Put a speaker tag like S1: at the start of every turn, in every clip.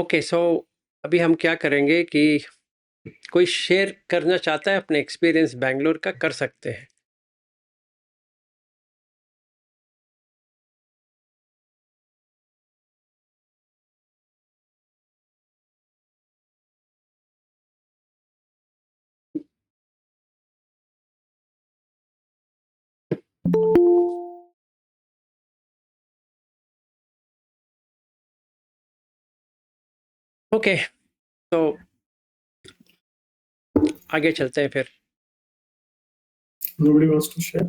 S1: Okay, सो अभी हम क्या करेंगे कि कोई शेयर करना चाहता है अपने एक्सपीरियंस बैंगलोर का, कर सकते हैं। ओके, तो आगे चलते हैं फिर।
S2: Nobody wants to share.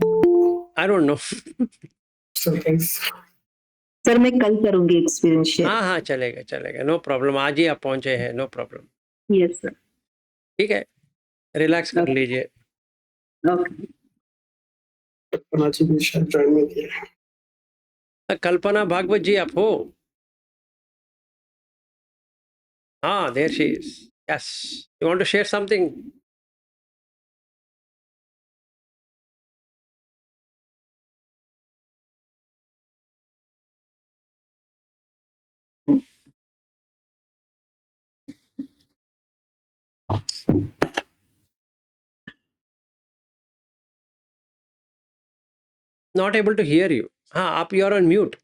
S1: I don't no.
S2: So thanks.
S3: Sir मैं कल करूंगी एक्सपीरियंस शेयर।
S1: हाँ हाँ, चलेगा चलेगा, नो प्रॉब्लम। आज ही आप पहुंचे हैं, नो प्रॉब्लम।
S3: Yes sir.
S1: ठीक है, रिलैक्स कर
S3: Okay.
S1: लीजिए।
S3: ओके।
S2: Panachi भी शायद join में किया।
S1: कल्पना भागवत जी आप हो? हाँ, there she is. Yes, you want to share something? Not able to hear you. हाँ, आप you are on mute.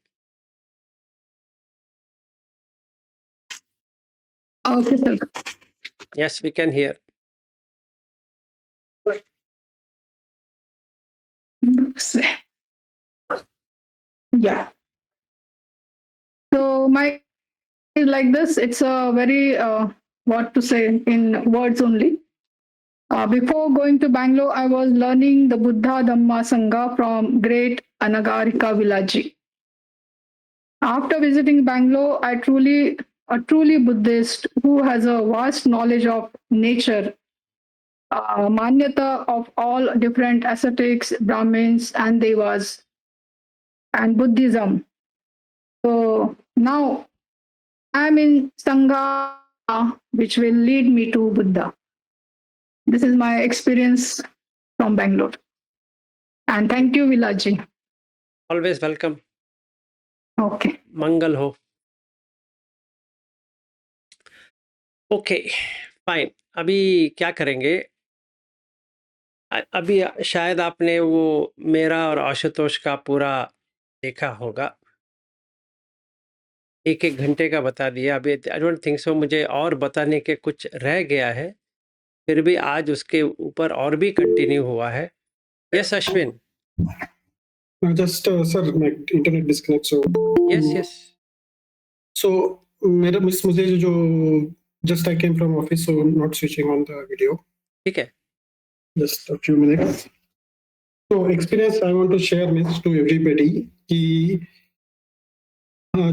S4: Okay, sir.
S1: Yes, we can hear.
S4: Yeah. So my is like this. It's a very what to say in words only. Before going to Bangalore, I was learning the Buddha Dhamma Sangha from great Anagarika Villaji. After visiting Bangalore, I truly Buddhist who has a vast knowledge of nature, manyata of all different ascetics, Brahmins, and Devas, and Buddhism. So now I'm in Sangha, which will lead me to Buddha. This is my experience from Bangalore. And thank you, Vilaji.
S1: Always welcome.
S4: Okay.
S1: मंगल हो। Okay fine, अभी क्या करेंगे? अभी शायद आपने वो मेरा और आशुतोष का पूरा देखा होगा। एक एक घंटे का बता दिया। अभी आई डोंट थिंक सो मुझे और बताने के कुछ रह गया है, फिर भी आज उसके ऊपर और भी कंटिन्यू हुआ है। Yes Ashwin.
S2: Just sir, my internet disconnect. So
S1: yes yes.
S2: so मुझे जो just I came from office, so not switching on the video.
S1: ठीक है।
S2: Just a few minutes. So experience I want to share means to everybody कि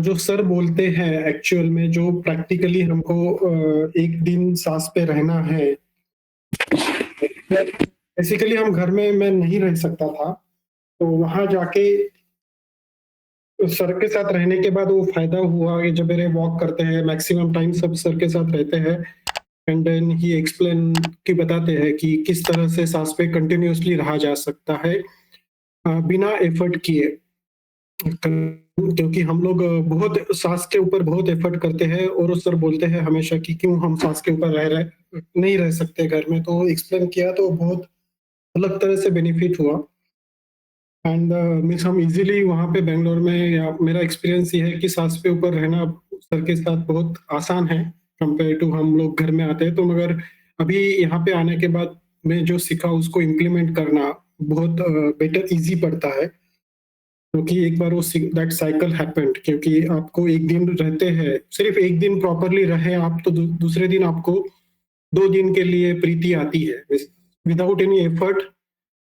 S2: जो sir बोलते हैं actual में जो प्रैक्टिकली हमको एक दिन सांस पे रहना है। बेसिकली हम घर में मैं नहीं रह सकता था, तो वहां जाके सर के साथ रहने के बाद वो फायदा हुआ कि जब मेरे वॉक करते हैं मैक्सिमम टाइम सब सर के साथ रहते हैं एंड देन ही एक्सप्लेन की बताते हैं कि किस तरह से सांस पे कंटिन्यूअसली रहा जा सकता है बिना एफर्ट किए, क्योंकि हम लोग बहुत सांस के ऊपर बहुत एफर्ट करते हैं और सर बोलते हैं हमेशा कि क्यों हम सांस के ऊपर नहीं रह सकते घर में। तो एक्सप्लेन किया तो बहुत अलग तरह से बेनिफिट हुआ एंड मीन्स हम इजीली वहाँ पे बेंगलोर में, या मेरा एक्सपीरियंस ये है कि सांस पे ऊपर रहना सर के साथ बहुत आसान है कंपेयर टू हम लोग घर में आते हैं। तो मगर अभी यहाँ पे आने के बाद मैं जो सीखा उसको इम्प्लीमेंट करना बहुत बेटर इजी पड़ता है, क्योंकि एक बार वो दैट साइकिल हैपेंड, क्योंकि आपको एक दिन रहते हैं, सिर्फ एक दिन प्रॉपरली रहे आप तो दूसरे दिन आपको 2 दिन के लिए प्रीति आती है विदाउट एनी एफर्ट।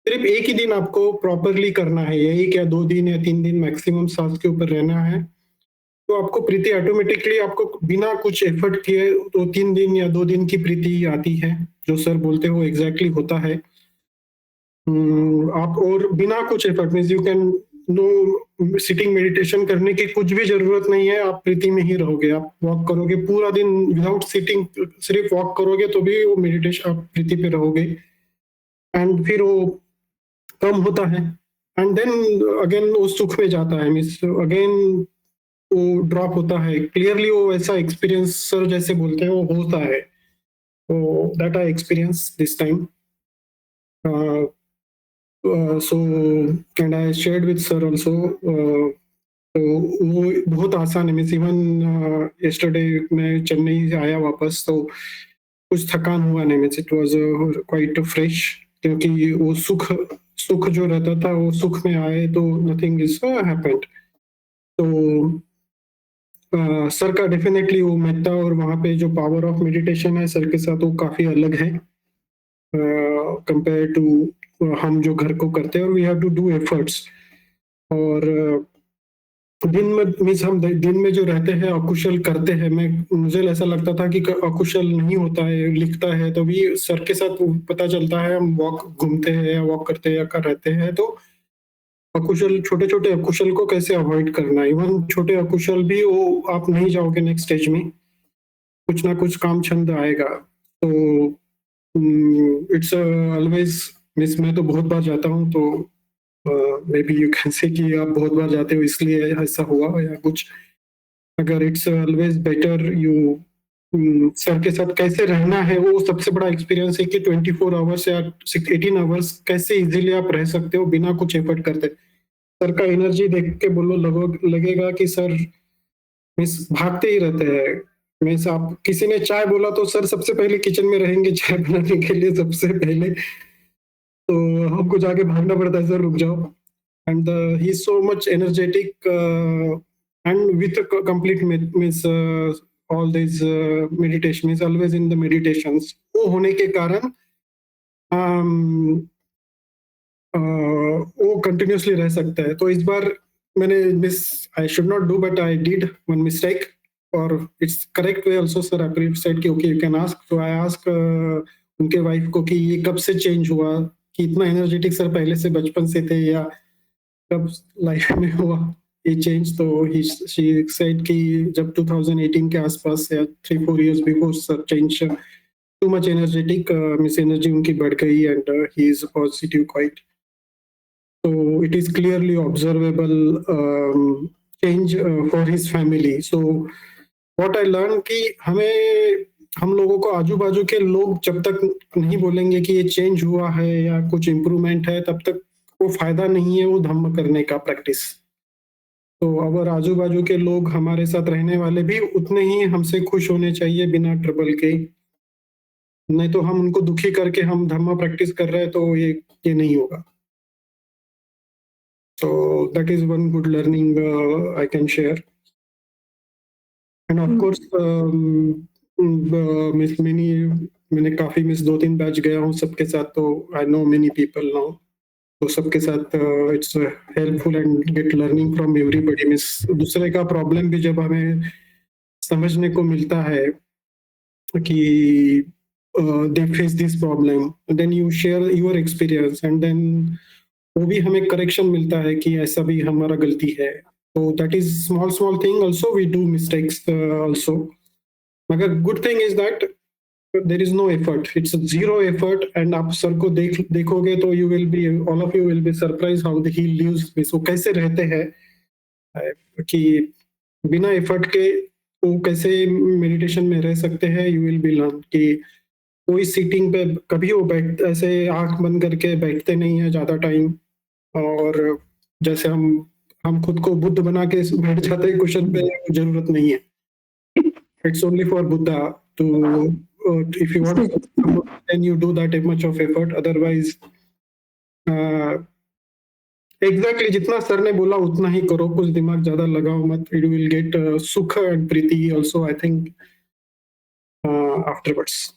S2: सिर्फ एक ही दिन आपको प्रॉपरली करना है, यही क्या 2 दिन या 3 दिन मैक्सिमम सांस के ऊपर रहना है, तो आपको प्रीति ऑटोमेटिकली आपको बिना कुछ एफर्ट किए तो 3 दिन या 2 दिन की प्रीति आती है। जो सर बोलते हो एग्जैक्टली होता है। आप और बिना कुछ effort means you can no sitting meditation करने की कुछ भी जरूरत नहीं है, आप प्रीति में ही रहोगे। आप वॉक करोगे पूरा दिन विदाउट सिटिंग, सिर्फ वॉक करोगे तो भी वो मेडिटेशन आप प्रीति पे रहोगे एंड फिर वो कम होता है एंड देन अगेन वो सुख में जाता है। मीन्स अगेन वो ड्रॉप होता है, क्लियरली वो वैसा एक्सपीरियंस सर जैसे बोलते हैं वो होता है। तो that I experience this time. So and I shared with sir also. तो वो बहुत आसान है। मीन्स इवन यस्टरडे मैं चेन्नई से आया वापस, तो कुछ थकान हुआ नहीं। Means it was quite fresh, क्योंकि वो सुख सुख जो रहता था वो सुख में आए, तो नथिंग इज हैपेंड। तो सर का डेफिनेटली वो मेहता और वहाँ पे जो पावर ऑफ मेडिटेशन है सर के साथ, वो काफी अलग है कंपेयर टू हम जो घर को करते हैं। और we have to do efforts. और दिन में मीन्स हम दिन में जो रहते हैं अकुशल करते हैं। मुझे ऐसा लगता था कि अकुशल नहीं होता है, लिखता है, तो भी सर के साथ पता चलता है। हम वॉक घूमते हैं या वॉक करते हैं या कर रहते हैं, तो अकुशल, छोटे छोटे अकुशल को कैसे अवॉइड करना है। इवन छोटे अकुशल भी वो आप नहीं जाओगे नेक्स्ट स्टेज में, कुछ ना कुछ काम छंद आएगा। तो इट्स ऑलवेज मिस। मैं तो बहुत बार जाता हूँ, तो may be you can say कि आप बहुत बार जाते हो इसलिए ऐसा हुआ या कुछ। अगर it's always better you sir के साथ कैसे रहना है, वो सबसे बड़ा एक्सपीरियंस है कि 24 आवर्स या 18 आवर्स कैसे इजीली आप रह सकते हो बिना कुछ एफर्ट करते। सर का एनर्जी देख के बोलो लगेगा कि सर मिस भागते ही रहते हैं। मीन्स आप किसी ने चाय बोला तो सर सबसे पहले किचन में रहेंगे चाय बनाने के लिए सबसे पहले, तो हमको जाके भागना पड़ता है, सर रुक जाओ। And he is so much energetic and with complete means all this meditation is always in the meditations. वो होने के कारण वो कंटिन्यूसली रह सकता है। तो इस बार मैंने miss, I should not do but I did one mistake, और it's correct way also. Sir appreciate कि ओके यू कैन आस्क। तो आई आस्क उनके वाइफ को कि ये कब से चेंज हुआ, कि इतना एनर्जेटिक सर पहले से बचपन से थे या कब लाइफ में हुआ ये चेंज। तो शी सेड कि जब 2018 के आसपास या 3-4 years before sir change, too much energetic, miss energy उनकी बढ़ गई and he is positive quite. So it is clearly observable change for his family. So what I learned कि हम लोगों को आजू बाजू के लोग जब तक नहीं बोलेंगे कि ये चेंज हुआ है या कुछ इम्प्रूवमेंट है, तब तक वो फायदा नहीं है वो धम्म करने का प्रैक्टिस। तो अगर आजू बाजू के लोग हमारे साथ रहने वाले भी उतने ही हमसे खुश होने चाहिए बिना ट्रबल के। नहीं तो हम उनको दुखी करके हम धम्मा प्रैक्टिस कर रहे हैं, तो ये नहीं होगा। So that is one good learning I can share. And of course, miss मैंने काफी मिस 2-3 बैच गया हूँ सबके साथ, तो I know many people now. तो सबके साथ it's helpful and get learning from everybody. Miss दूसरे का प्रॉब्लम भी जब हमें समझने को मिलता है कि they face this problem, and then you share your experience, and then वो भी हमें करेक्शन मिलता है कि ऐसा भी हमारा गलती है। तो that is small thing also, we do mistakes also. मगर good thing is that there is no effort, it's zero effort. And आप सर को देखोगे तो you will be, all of you will be surprise how he lives with, वो कैसे रहते हैं कि बिना एफर्ट के वो कैसे मेडिटेशन में रह सकते हैं। यू विल बी लर्न कि कोई सीटिंग पे कभी वो बैठ ऐसे आंख बंद करके बैठते नहीं है ज्यादा टाइम, और जैसे हम खुद को बुद्ध बना के बैठ जाते हैं क्वेश्चन पे, जरूरत नहीं है। It's only for Buddha too, if you want then you do that much of effort. Otherwise exactly जितना सर ने बोला उतना ही करो, कुछ दिमाग ज्यादा लगाओ मत। यू विल गेट सुख and Preeti also, I think afterwards.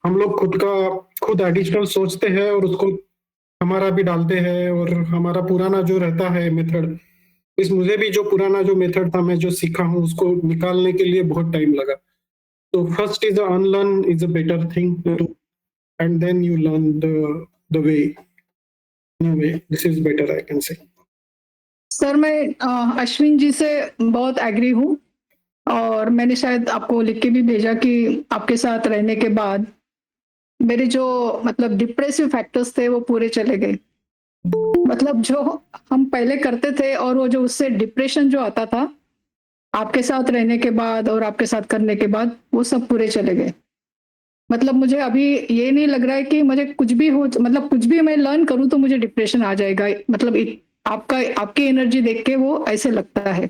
S2: हम लोग खुद एडिशनल सोचते हैं और उसको हमारा भी डालते हैं, और हमारा पुराना जो रहता है मेथड, इस मुझे भी जो पुराना जो मेथड था मैं जो सीखा हूँ उसको निकालने के लिए बहुत टाइम लगा। तो first is unlearn is a better thing to, and then you learn the way, new way. This is better I can say.
S4: Sir मैं अश्विन जी से बहुत एग्री हूँ, और मैंने शायद आपको लिख के भी भेजा कि आपके साथ रहने के बाद मेरे जो मतलब डिप्रेसिव फैक्टर्स थे वो पूरे चले गए। मतलब जो हम पहले करते थे और वो जो उससे डिप्रेशन जो आता था आपके साथ रहने के बाद और आपके साथ करने के बाद वो सब पूरे चले गए। मतलब मुझे अभी ये नहीं लग रहा है कि मुझे कुछ भी हो, मतलब कुछ भी मैं लर्न करूँ तो मुझे डिप्रेशन आ जाएगा। मतलब आपकी एनर्जी देख के वो ऐसे लगता है।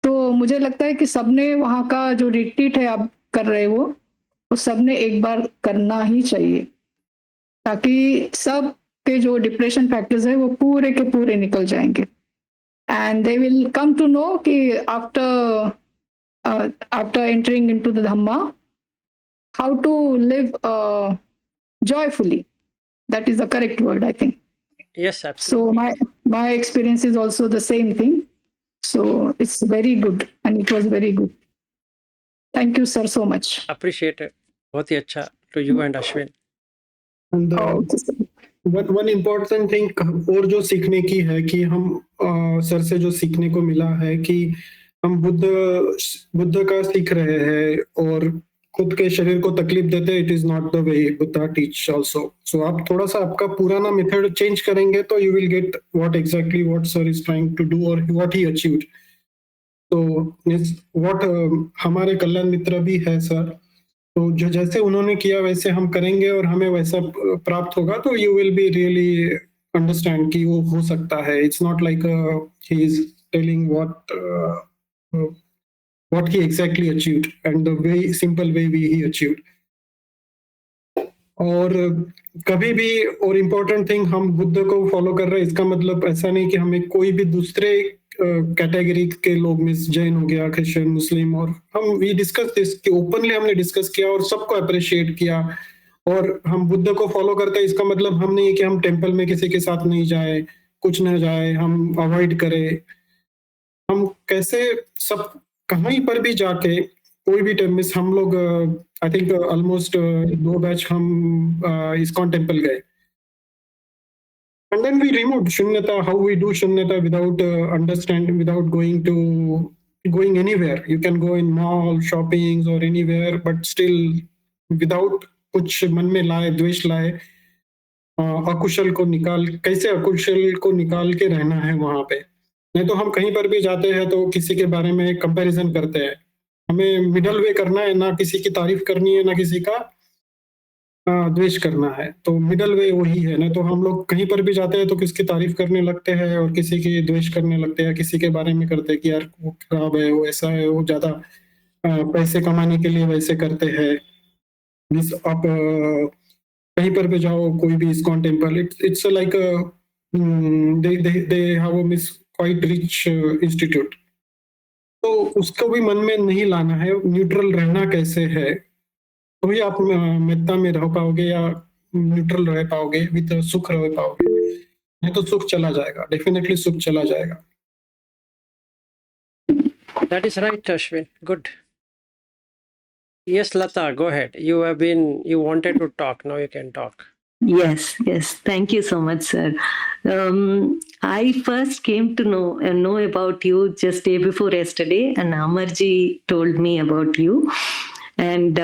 S4: तो मुझे लगता है कि सबने वहाँ का जो रिट्रीट है आप कर रहे हो, वो सबने एक बार करना ही चाहिए, ताकि सब के जो डिप्रेशन फैक्टर्स है वो पूरे के पूरे निकल जाएंगे। And they will come to know कि after entering into the Dhamma, how to live joyfully. That is the correct word, I think.
S1: Yes,
S4: So
S1: absolutely.
S4: my experience is also the same thing. So it's very good, and it was very good. Thank you, sir, so much.
S1: Appreciate it. बहुत ही अच्छा to you and Ashwin.
S2: And
S4: Okay, sir.
S2: One important thing और जो सीखने की है कि हम sir से जो सीखने को मिला है कि हम बुद्ध का सीख रहे हैं और खुद के शरीर को तकलीफ देते, it is not the way Buddha teach also. So आप थोड़ा सा आपका पुराना मेथड चेंज करेंगे तो you will get what exactly what sir is trying to do और व्हाट ही अचीव्ड। तो व्हाट हमारे कल्याण मित्र भी है सर, तो जो जैसे उन्होंने किया वैसे हम करेंगे और हमें वैसा प्राप्त होगा, तो you will be really understand कि वो हो सकता है। It's not like he is telling what he exactly achieved and the way simple way he achieved। और कभी भी और इम्पोर्टेंट थिंग, हम बुद्ध को फॉलो कर रहे हैं इसका मतलब ऐसा नहीं कि हमें कोई भी दूसरे कैटेगरी के लोग में, जैन हो गया, क्रिश्चियन, मुस्लिम, और हम वी डिस्कस दिस कि ओपनली हमने डिस्कस किया और सबको अप्रिशिएट किया। और हम बुद्ध को फॉलो करते हैं इसका मतलब हम नहीं है कि हम टेंपल में किसी के साथ नहीं जाए, कुछ न जाए, हम अवॉइड करें। हम कैसे सब कहीं पर भी जाके कोई भी टाइम में हम लोग आई थिंक ऑलमोस्ट 2 बैच हम इस्कॉन टेंपल गए। And then we removed shunyata, how we do shunyata without understanding, without going anywhere. You can go in mall, shoppings or anywhere, but still without कुछ मन में लाए, द्वेष लाए, अकुशल को कैसे अकुशल को निकाल के रहना है वहां पे। नहीं तो हम कहीं पर भी जाते हैं तो किसी के बारे में कंपैरिजन करते हैं। हमें मिडल वे करना है, ना किसी की तारीफ करनी है, ना किसी का द्वेष करना है। तो मिडल वे वही है। नहीं तो हम लोग कहीं पर भी जाते हैं तो किसकी तारीफ करने लगते हैं और किसी की द्वेष करने लगते हैं, किसी के बारे में करते हैं कि यार वो खराब है, वो ऐसा है, वो ज्यादा पैसे कमाने के लिए वैसे करते हैं। आप कहीं पर भी जाओ, कोई भी ISKCON temple, it's like they have a miss quite rich institute. तो उसको भी मन में नहीं लाना है। न्यूट्रल रहना कैसे है, तो ही आप मेत्ता में रह पाओगे या न्यूट्रल रह पाओगे, विद सुख रह पाओगे। नहीं तो सुख चला जाएगा, डेफिनेटली सुख चला जाएगा।
S1: That is right, Ashwin. Good. Yes, Lata, go ahead. You wanted to talk. Now you can talk.
S3: Yes. Thank you so much, sir. I first came to know about you just day before yesterday, and Amarji told me about you. And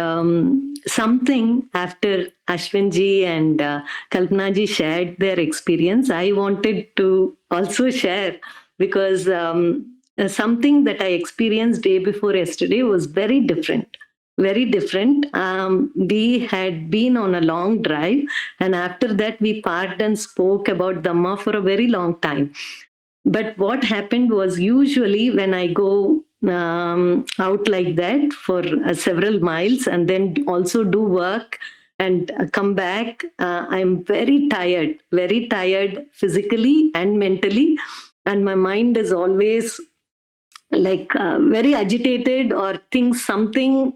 S3: something after Ashwinji and Kalpanaji shared their experience, I wanted to also share, because something that I experienced day before yesterday was very different. Very different. We had been on a long drive, and after that we parked and spoke about Dhamma for a very long time. But what happened was, usually when I go out like that for several miles and then also do work and come back, I'm very tired physically and mentally, and my mind is always like very agitated or think something,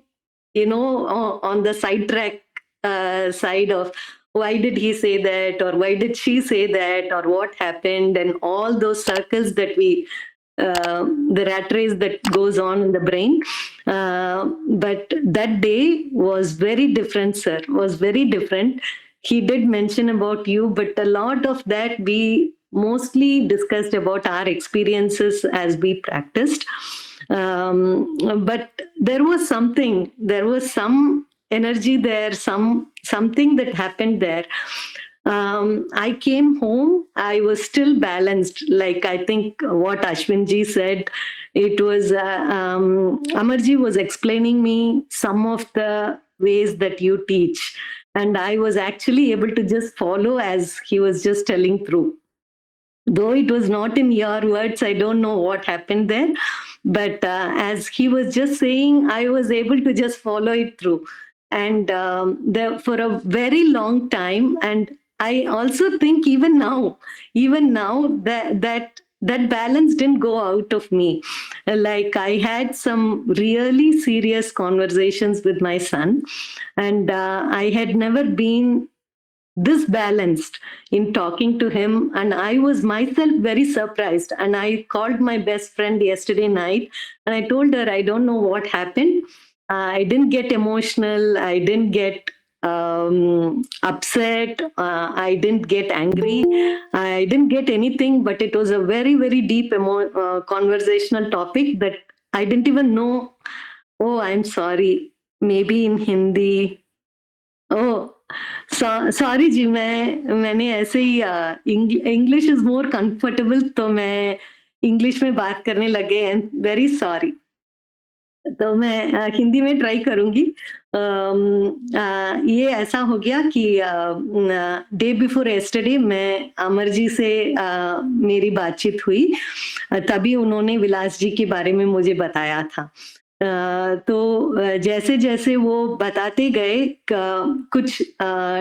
S3: on the sidetrack side of why did he say that, or why did she say that, or what happened, and all those circles that the rat race that goes on in the brain. But that day was very different, sir, was very different. He did mention about you, but a lot of that we mostly discussed about our experiences as we practiced. But there was some energy there, something that happened there. I came home, I was still balanced. Like I think what Ashwin ji said, it was Amarji was explaining me some of the ways that you teach, and I was actually able to just follow as he was just telling through. Though it was not in your words, I don't know what happened there, but as he was just saying, I was able to just follow it through, and for a very long time. And I also think even now that balance didn't go out of me. Like I had some really serious conversations with my son, and I had never been this balanced in talking to him, and I was myself very surprised. And I called my best friend yesterday night, and I told her, I don't know what happened. I didn't get emotional, I didn't get upset, I didn't get angry, I didn't get anything, but it was a very, very deep conversational topic that I didn't even know. Oh, I'm sorry, maybe in Hindi. Oh, sorry जी, मैंने ऐसे ही English is more comfortable, तो मैं English में बात करने लगे, एंड वेरी सॉरी। तो मैं हिंदी में ट्राई करूंगी। ये ऐसा हो गया कि डे बिफोर यस्टरडे मैं अमर जी से मेरी बातचीत हुई, तभी उन्होंने विलास जी के बारे में मुझे बताया था। तो जैसे जैसे वो बताते गए, कुछ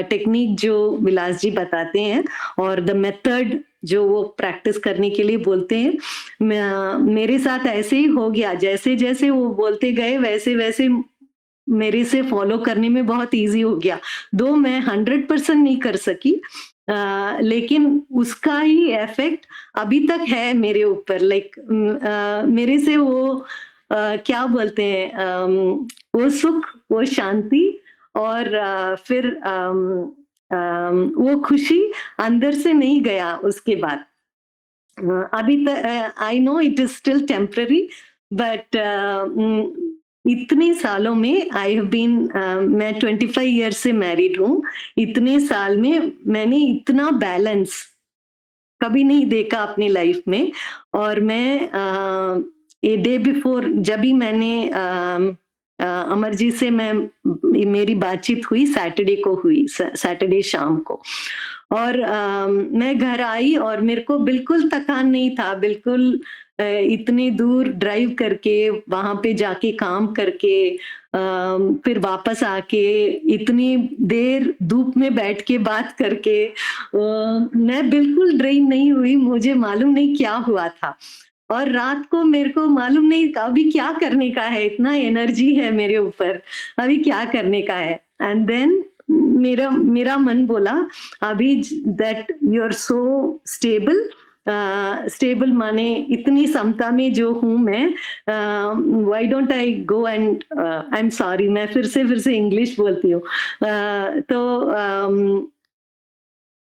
S3: टेक्निक जो विलास जी बताते हैं और द मेथड जो वो प्रैक्टिस करने के लिए बोलते हैं, मेरे साथ ऐसे ही हो गया। जैसे जैसे वो बोलते गए वैसे वैसे मेरे से फॉलो करने में बहुत इजी हो गया। दो मैं 100% नहीं कर सकी, लेकिन उसका ही इफेक्ट अभी तक है मेरे ऊपर। लाइक मेरे से वो क्या बोलते हैं, वो सुख, वो शांति और फिर वो खुशी अंदर से नहीं गया उसके बाद। अभी तक I know it is still temporary, but इतने सालों में आई हैव बीन, मैं 25 ईयर से मैरिड हूँ। इतने साल में मैंने इतना बैलेंस कभी नहीं देखा अपनी लाइफ में। और मैं ये डे बिफोर जब भी मैंने अमर जी से मेरी बातचीत हुई, सैटरडे को हुई, सैटरडे शाम को, और मैं घर आई और मेरे को बिल्कुल थकान नहीं था, बिल्कुल इतनी दूर ड्राइव करके वहां पे जाके काम करके फिर वापस आके इतनी देर धूप में बैठ के बात करके मैं बिल्कुल ड्रेन नहीं हुई। मुझे मालूम नहीं क्या हुआ था, और रात को मेरे को मालूम नहीं अभी क्या करने का है, इतना एनर्जी है मेरे ऊपर, अभी क्या करने का है। एंड देन मेरा मन बोला अभी that you are so stable, stable माने इतनी समता में जो हूँ मैं, why don't I go and I am sorry, मैं फिर से इंग्लिश बोलती हूँ, तो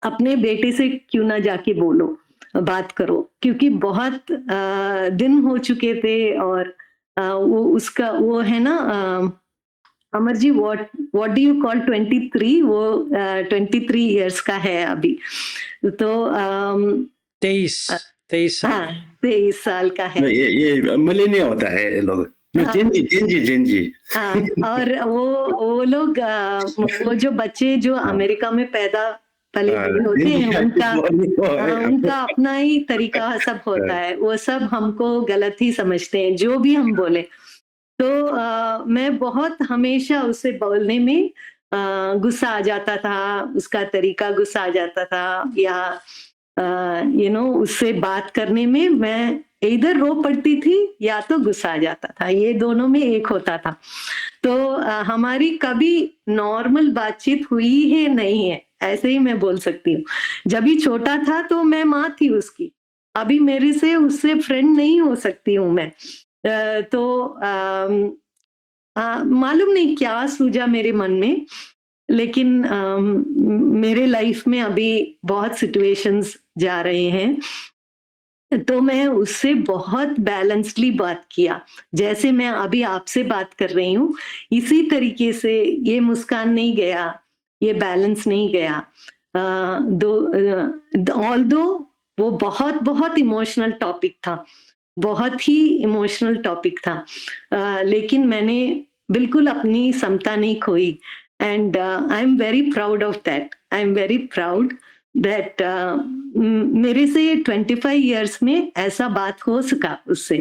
S3: अपने बेटे से क्यों ना जाके बोलो, बात करो, क्योंकि बहुत दिन हो चुके थे। और वो उसका वो है ना, Amar ji what do you call 23, वो 23 इयर्स का है अभी, तो
S1: 23 साल।
S3: हाँ 23 साल का है।
S5: ये मिलेनिया होता है ये लोग, जेनजी।
S3: हाँ, और वो लोग वो जो बच्चे जो अमेरिका में पैदा पले होते हैं, उनका अपना ही तरीका सब होता है, वो सब हमको गलत ही समझते हैं जो भी हम बोले। तो मैं बहुत हमेशा उससे बोलने में गुस्सा आ जाता था, उसका तरीका गुस्सा आ जाता था, या उससे बात करने में मैं इधर रो पड़ती थी या तो गुस्सा आ जाता था, ये दोनों में एक होता था। तो हमारी कभी नॉर्मल बातचीत हुई है नहीं है, ऐसे ही मैं बोल सकती हूँ। जब भी छोटा था तो मैं माँ थी उसकी, अभी मेरे से उससे फ्रेंड नहीं हो सकती हूँ मैं। तो मालूम नहीं क्या सूझा मेरे मन में, लेकिन मेरे लाइफ में अभी बहुत सिचुएशंस जा रहे हैं, तो मैं उससे बहुत बैलेंसडली बात किया। जैसे मैं अभी आपसे बात कर रही हूँ, इसी तरीके से ये मुस्कान नहीं गया, ये बैलेंस नहीं गया। ऑल्दो वो बहुत बहुत इमोशनल टॉपिक था, बहुत ही इमोशनल टॉपिक था, लेकिन मैंने बिल्कुल अपनी समता नहीं खोई, and I am very proud of that. I am very proud that मेरे से 25 इयर्स में ऐसा बात हो सका उससे।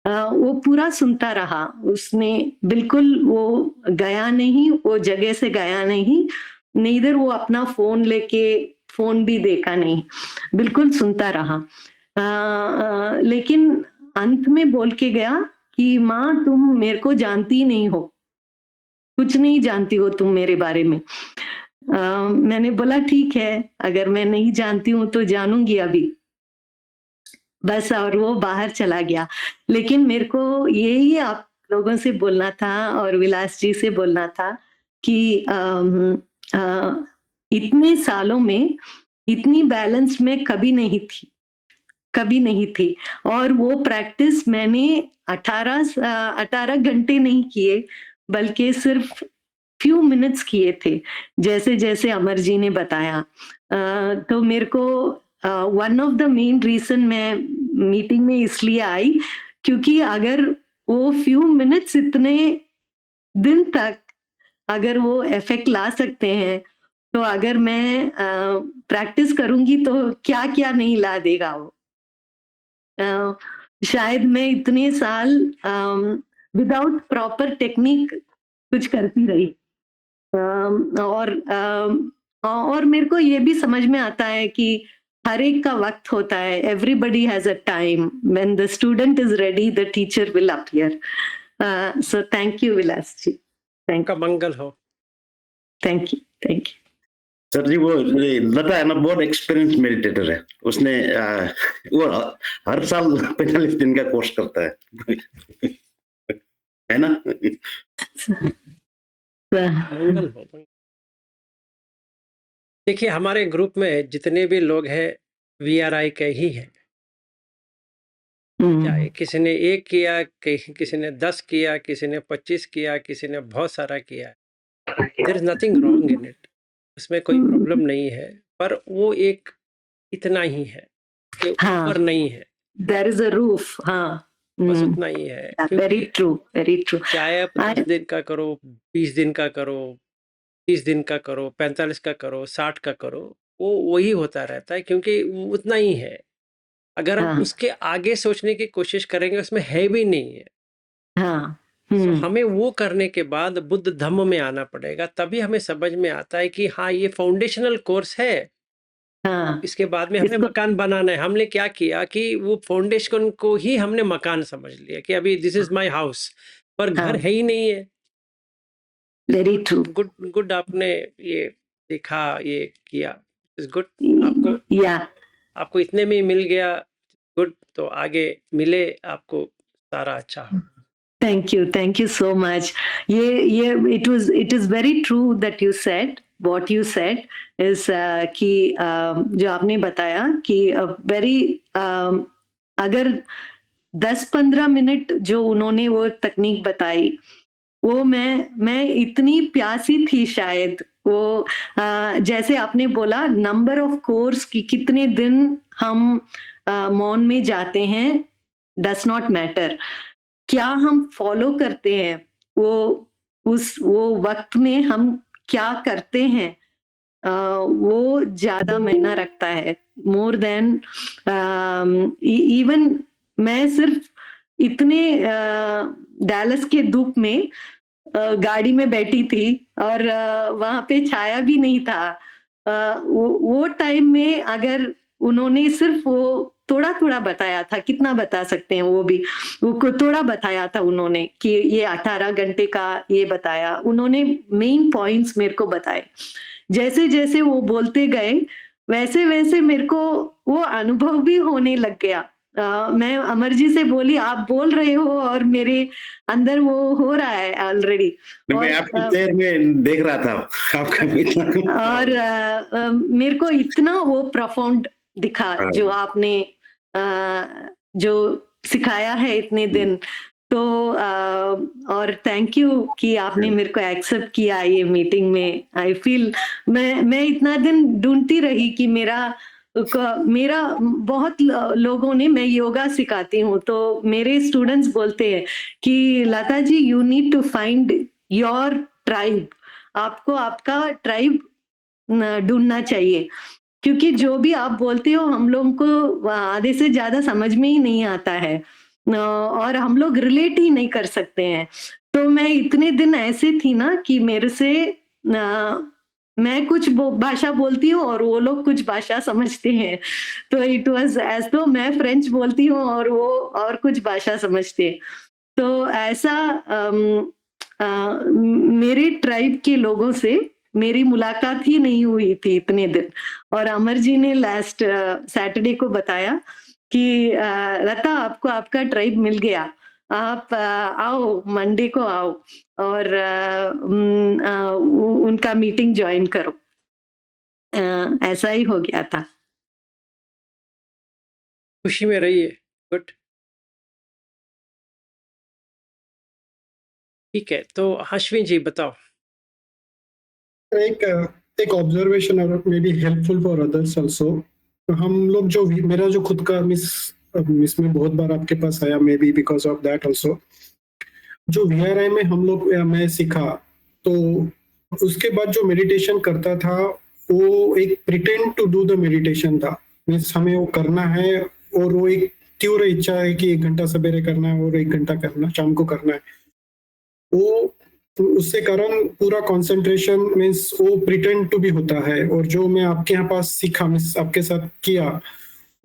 S3: वो पूरा सुनता रहा, उसने बिल्कुल वो गया नहीं, वो जगह से गया नहीं, नीदर वो अपना फोन लेके फोन भी देखा नहीं, बिल्कुल सुनता रहा। लेकिन अंत में बोल के गया कि माँ तुम मेरे को जानती नहीं हो, कुछ नहीं जानती हो तुम मेरे बारे में। मैंने बोला ठीक है, अगर मैं नहीं जानती हूँ तो जानूंगी अभी, बस। और वो बाहर चला गया। लेकिन मेरे को यही आप लोगों से बोलना था और विलास जी से बोलना था कि इतने सालों में इतनी बैलेंस में कभी नहीं थी, कभी नहीं थी। और वो प्रैक्टिस मैंने 18 घंटे नहीं किए, बल्कि सिर्फ फ्यू मिनट्स किए थे, जैसे जैसे अमर जी ने बताया। तो मेरे को one of the main reason मैं मीटिंग में इसलिए आई, क्योंकि अगर वो फ्यू मिनट्स इतने दिन तक अगर वो इफेक्ट ला सकते हैं, तो अगर मैं प्रैक्टिस करूंगी तो क्या क्या नहीं ला देगा वो। शायद मैं इतने साल विदाउट प्रॉपर टेक्निक कुछ करती रही। और मेरे को ये भी समझ में आता है कि हर एक का वक्त होता है। Everybody has a time, when the student is ready the teacher will appear. So thank you Vilas ji,
S1: का मंगल हो।
S3: Thank you, thank you.
S5: Sir ji, वो लता है ना, बहुत एक्सपीरियंस मेडिटेटर है। उसने वो हर साल 45 दिन का कोर्स करता है ना?
S1: मंगल हो। देखिए, हमारे ग्रुप में जितने भी लोग हैं VRI के ही हैं। चाहे किसी ने 1 किया, किसी ने 10 किया, किसी ने 25 किया, किसी ने बहुत सारा किया। There is nothing wrong in it, उसमें कोई प्रॉब्लम नहीं है, पर वो एक इतना ही है कि ऊपर नहीं है।
S3: There is a roof.
S1: बस उतना ही है।
S3: Very true, very true.
S1: चाहे आप 10 दिन का करो, 20 दिन का करो, 30 दिन का करो, 45 का करो, 60 का करो, वो वही होता रहता है, क्योंकि वो उतना ही है। अगर हम उसके आगे सोचने की कोशिश करेंगे, उसमें है भी नहीं है। तो हमें वो करने के बाद बुद्ध धम्म में आना पड़ेगा, तभी हमें समझ में आता है कि हाँ, ये फाउंडेशनल कोर्स है। इसके बाद में हमें मकान बनाना है। हमने क्या किया कि वो फाउंडेशन को ही हमने मकान समझ लिया कि अभी दिस इज माय हाउस, पर घर है ही नहीं है।
S3: Very true.
S1: गुड आपने ये देखा, ये किया, इज गुड। आपको इतने में ही मिल गया, गुड। तो आगे मिले आपको सारा अच्छा हो।
S3: Thank you so much. It is very true that you said what you said is कि जो आपने बताया कि अगर 10-15 मिनट जो उन्होंने वो तकनीक बताई, वो मैं इतनी प्यासी थी शायद। वो जैसे आपने बोला नंबर ऑफ कोर्स की कितने दिन हम मौन में जाते हैं, डज नॉट मैटर। क्या हम फॉलो करते हैं, वो वक्त में हम क्या करते हैं, वो ज्यादा मायना रखता है। मोर देन इवन मैं सिर्फ इतने डैलस के धूप में गाड़ी में बैठी थी और वहां पे छाया भी नहीं था। वो टाइम में अगर उन्होंने सिर्फ वो थोड़ा बताया था, कितना बता सकते हैं, वो भी वो थोड़ा बताया था उन्होंने कि ये 18 घंटे का ये बताया। उन्होंने मेन पॉइंट्स मेरे को बताए। जैसे जैसे वो बोलते गए, वैसे वैसे मेरे को वो अनुभव भी होने लग गया। मैं अमर जी से बोली, आप बोल रहे हो और मेरे अंदर वो हो रहा है ऑलरेडी।
S5: मैं आपकी चेहरे में देख रहा था आपका।
S3: और मेरे को इतना वो प्रोफाउंड दिखा जो आपने जो सिखाया है इतने दिन। तो और थैंक यू कि आपने मेरे को एक्सेप्ट किया ये मीटिंग में। आई फील मैं इतना दिन ढूंढती रही कि मेरा बहुत लोगों ने, मैं योगा सिखाती हूँ तो मेरे स्टूडेंट्स बोलते हैं कि Lata ji you need to find your tribe, आपको आपका ट्राइब ढूंढना चाहिए, क्योंकि जो भी आप बोलते हो हम लोगों को आधे से ज्यादा समझ में ही नहीं आता है और हम लोग रिलेट ही नहीं कर सकते हैं। तो मैं इतने दिन ऐसे थी ना कि मेरे से मैं कुछ भाषा बोलती हूँ और वो लोग कुछ भाषा समझते हैं, तो इट वाज एज दो मैं फ्रेंच बोलती हूँ और वो और कुछ भाषा समझते हैं। तो ऐसा मेरे ट्राइब के लोगों से मेरी मुलाकात ही नहीं हुई थी इतने दिन, और अमर जी ने लास्ट सैटरडे को बताया कि लता आपको आपका ट्राइब मिल गया, आप आओ मंडे को आओ और उनका मीटिंग ज्वाइन करो। ऐसा ही हो गया था।
S1: खुशी में रहिए। गुड, ठीक है। तो अश्विन जी बताओ।
S2: एक ऑब्जर्वेशन और may be helpful for others also. हम लोग जो मेरा जो खुद का मिस में बहुत बार आपके पास आया, may be because of that also. जो VRI में हम लोग मैं सीखा, तो उसके बाद जो मेडिटेशन करता था वो एक pretend to do the meditation था। मीन्स हमें वो करना है और वो एक तीव्र इच्छा है कि 1 घंटा सवेरे करना है और 1 घंटा करना शाम को करना है। वो उससे कारण पूरा कंसंट्रेशन मीन्स वो प्रिटेंड टू भी होता है, और जो मैं आपके यहाँ पास सीखा मीन्स आपके साथ किया,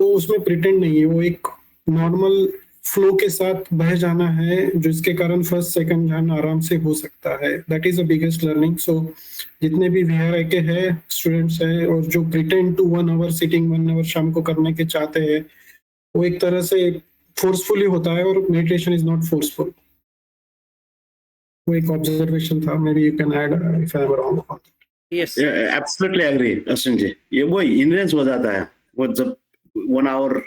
S2: तो उसमें प्रिटेंड नहीं है, वो एक नॉर्मल फ्लो के साथ बह जाना है, जिसके कारण फर्स्ट सेकंड ध्यान आराम से हो सकता है। That is the biggest learning. So जितने भी VRI के हैं स्टूडेंट्स हैं और जो pretend to 1 hour sitting 1 hour शाम को करने के चाहते हैं, वो एक तरह से फोर्सफुली होता है और मेडिटेशन इज नॉट फोर्सफुल। वो एक ऑब्जर्वेशन था, maybe you can add if I am wrong.
S1: Yes,
S5: absolutely agree Ashwin ji. ये वो हिंड्रेंस हो जाता है, वो जब 1 आवर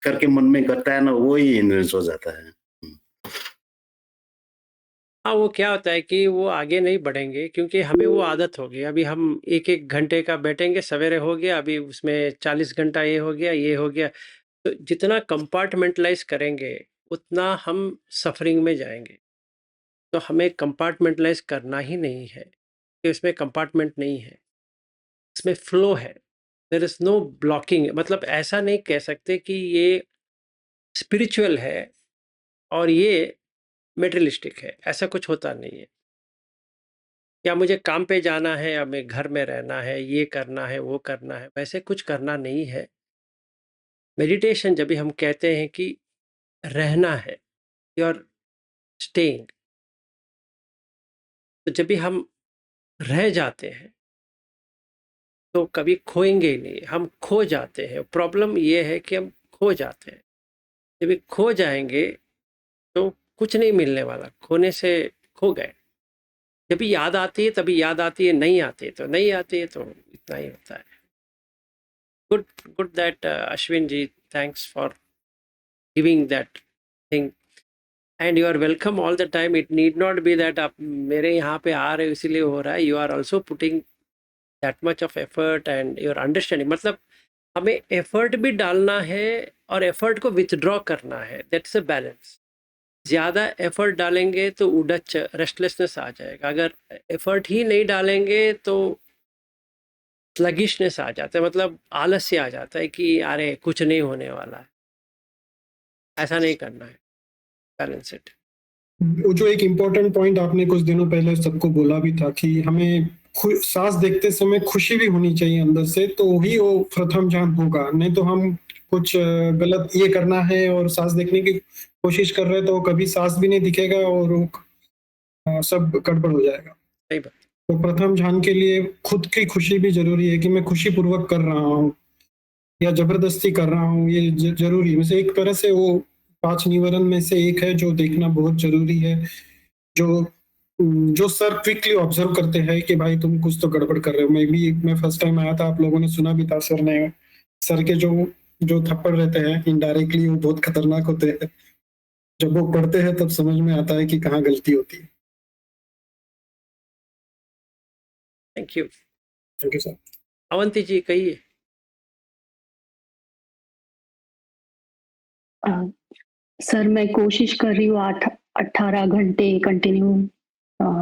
S5: करके मन में करता है ना, वो ही हिंड्रेंस हो जाता है।
S1: हाँ, वो क्या होता है कि वो आगे नहीं बढ़ेंगे क्योंकि हमें वो आदत हो गई। अभी हम 1-1 घंटे का बैठेंगे, सवेरे हो गया, अभी उसमें 40 घंटा ये हो गया, ये हो गया। तो जितना कंपार्टमेंटलाइज करेंगे उतना हम सफरिंग में जाएंगे। तो हमें कंपार्टमेंटलाइज करना ही नहीं है, कि इसमें कंपार्टमेंट नहीं है, इसमें फ्लो है। There is no blocking. मतलब ऐसा नहीं कह सकते कि ये स्पिरिचुअल है और ये मेटेरियलिस्टिक है, ऐसा कुछ होता नहीं है। या मुझे काम पे जाना है या हमें घर में रहना है, ये करना है वो करना है, वैसे कुछ करना नहीं है। मेडिटेशन जब भी हम कहते हैं कि रहना है, यू आर स्टेइंग, तो जब भी हम रह जाते हैं तो कभी खोएंगे ही नहीं, हम खो जाते हैं। प्रॉब्लम ये है कि हम खो जाते हैं। जब भी खो जाएंगे तो कुछ नहीं मिलने वाला, खोने से खो गए। जब भी याद आती है तभी याद आती है, नहीं आती है तो नहीं आती है, तो इतना ही होता है। Good that Ashwin ji, thanks for giving that thing and you are welcome all the time. It need not be that आप मेरे यहाँ पे आ रहे हो इसीलिए हो रहा है। You are also putting that much of effort and your understanding. मतलब हमें एफर्ट भी डालना है और एफर्ट को विथड्रॉ करना है, दैट्स अ बैलेंस। ज़्यादा एफर्ट डालेंगे तो उड़च रेस्टलेसनेस आ जाएगा, अगर एफर्ट ही नहीं डालेंगे तो स्लगिशनेस आ जाता है, मतलब आलस्य आ जाता है कि अरे कुछ नहीं होने वाला है। ऐसा नहीं करना है, बैलेंस इट।
S2: वो जो एक इम्पोर्टेंट पॉइंट आपने कुछ दिनों पहले सबको बोला भी था कि हमें सांस देखते समय खुशी भी होनी चाहिए अंदर से, तो ही वो प्रथम ध्यान होगा। नहीं तो हम कुछ गलत ये करना है और सांस देखने की कोशिश कर रहे हैं तो कभी सांस भी नहीं दिखेगा और वो सब गड़बड़ हो जाएगा।
S1: सही बात।
S2: तो प्रथम ध्यान के लिए खुद की खुशी भी जरूरी है कि मैं खुशी पूर्वक कर रहा हूँ या जबरदस्ती कर रहा हूँ, ये जरूरी है। वैसे एक तरह से वो 5 निवारण में से एक है जो देखना बहुत जरूरी है। जो सर क्विकली ऑब्जर्व करते हैं कि भाई तुम कुछ तो गड़बड़ कर रहे हो। मैं फर्स्ट टाइम आया था, आप लोगों ने सुना भी था, सर के जो थप्पड़ रहते हैं इनडायरेक्टली वो बहुत खतरनाक होते हैं। जब वो पढ़ते हैं तब समझ में आता है कि कहाँ गलती होती है।
S1: Thank you.
S2: Thank you sir.
S1: Avanti ji कहिए।
S3: सर मैं कोशिश कर रही हूँ 18 घंटे कंटिन्यू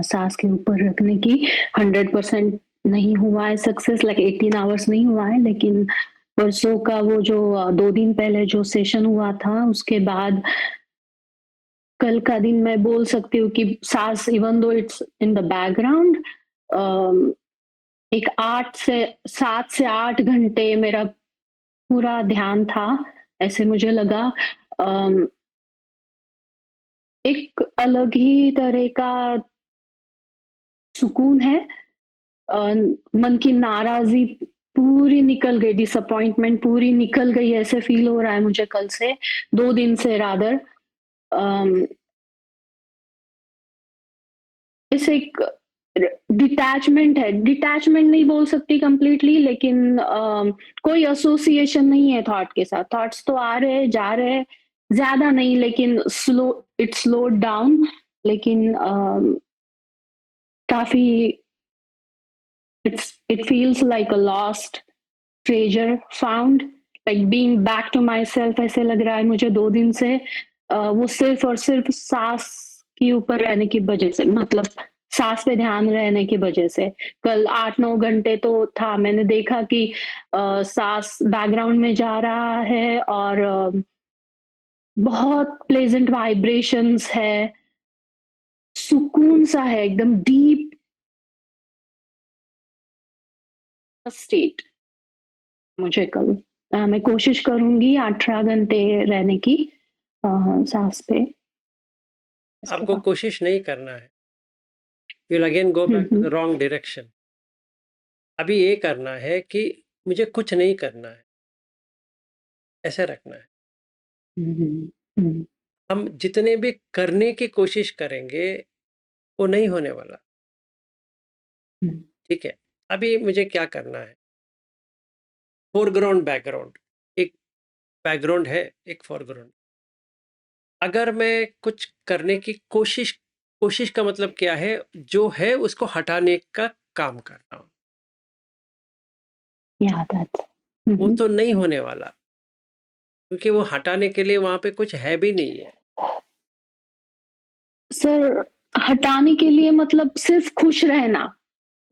S3: सांस के ऊपर रखने की। 100% नहीं हुआ है सक्सेस, लाइक 18 आवर्स नहीं हुआ है, लेकिन परसों का वो जो 2 दिन पहले जो सेशन हुआ था उसके बाद कल का दिन मैं बोल सकती हूँ कि सांस even though it's in the background, एक 7 से 8 घंटे मेरा पूरा ध्यान था, ऐसे मुझे लगा। अम, एक अलग ही तरह का सुकून है। मन की नाराज़ी पूरी निकल गई, डिसअपॉइंटमेंट पूरी निकल गई, ऐसे फ़ील हो रहा है मुझे कल से, 2 दिन से रादर। अम, ऐसे एक डिटैचमेंट है, डिटैचमेंट नहीं बोल सकती कंप्लीटली, लेकिन कोई एसोसिएशन नहीं है थॉट के साथ। थॉट्स तो आ रहे हैं, जा रहे हैं, ज़्यादा नहीं, लेकिन इट स्लोड डाउन, लेकिन काफ़ी it feels like a lost treasure found, like being back to myself ऐसे लग रहा है मुझे 2 दिन से। वो सिर्फ और सिर्फ सांस के ऊपर रहने की वजह से, मतलब सांस पे ध्यान रहने की वजह से। कल 8-9 घंटे तो था, मैंने देखा कि सांस बैकग्राउंड में जा रहा है और बहुत प्लेजेंट वाइब्रेशंस है, सुकून सा है, एकदम डीप स्टेट मुझे कल। मैं कोशिश करूंगी 18 घंटे रहने की सांस पे। इसके
S1: आपको
S3: बाद
S1: कोशिश नहीं करना है, you will again go back to the wrong direction. अभी ये करना है कि मुझे कुछ नहीं करना है, ऐसे रखना है।
S3: हम्म, हम्म,
S1: हम जितने भी करने की कोशिश करेंगे वो नहीं होने वाला।
S3: हम्म,
S1: ठीक है, अभी मुझे क्या करना है, फोरग्राउंड बैकग्राउंड, एक बैकग्राउंड है, एक फोरग्राउंड। अगर मैं कुछ करने की कोशिश, कोशिश का मतलब क्या है, जो है उसको हटाने का काम कर रहा हूं,
S3: yeah, that's,
S1: वो तो नहीं होने वाला, क्योंकि वो हटाने के लिए वहां पे कुछ है भी नहीं है।
S3: सर हटाने के लिए मतलब सिर्फ खुश रहना,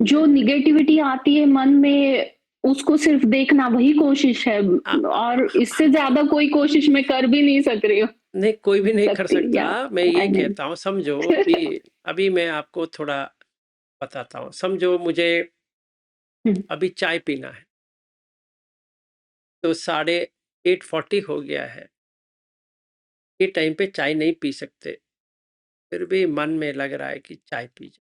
S3: जो निगेटिविटी आती है मन में उसको सिर्फ देखना, वही कोशिश है, और इससे ज्यादा कोई कोशिश मैं कर भी नहीं सक रही हूँ।
S1: नहीं, कोई भी नहीं कर
S3: सकती,
S1: सकता।
S3: या
S1: मैं ये
S3: आई मीन
S1: कहता हूँ, समझो अभी, अभी मैं आपको थोड़ा बताता हूँ। समझो मुझे अभी चाय पीना है, तो 8:40 हो गया है, ये टाइम पे चाय नहीं पी सकते, फिर भी मन में लग रहा है कि चाय पी जाए।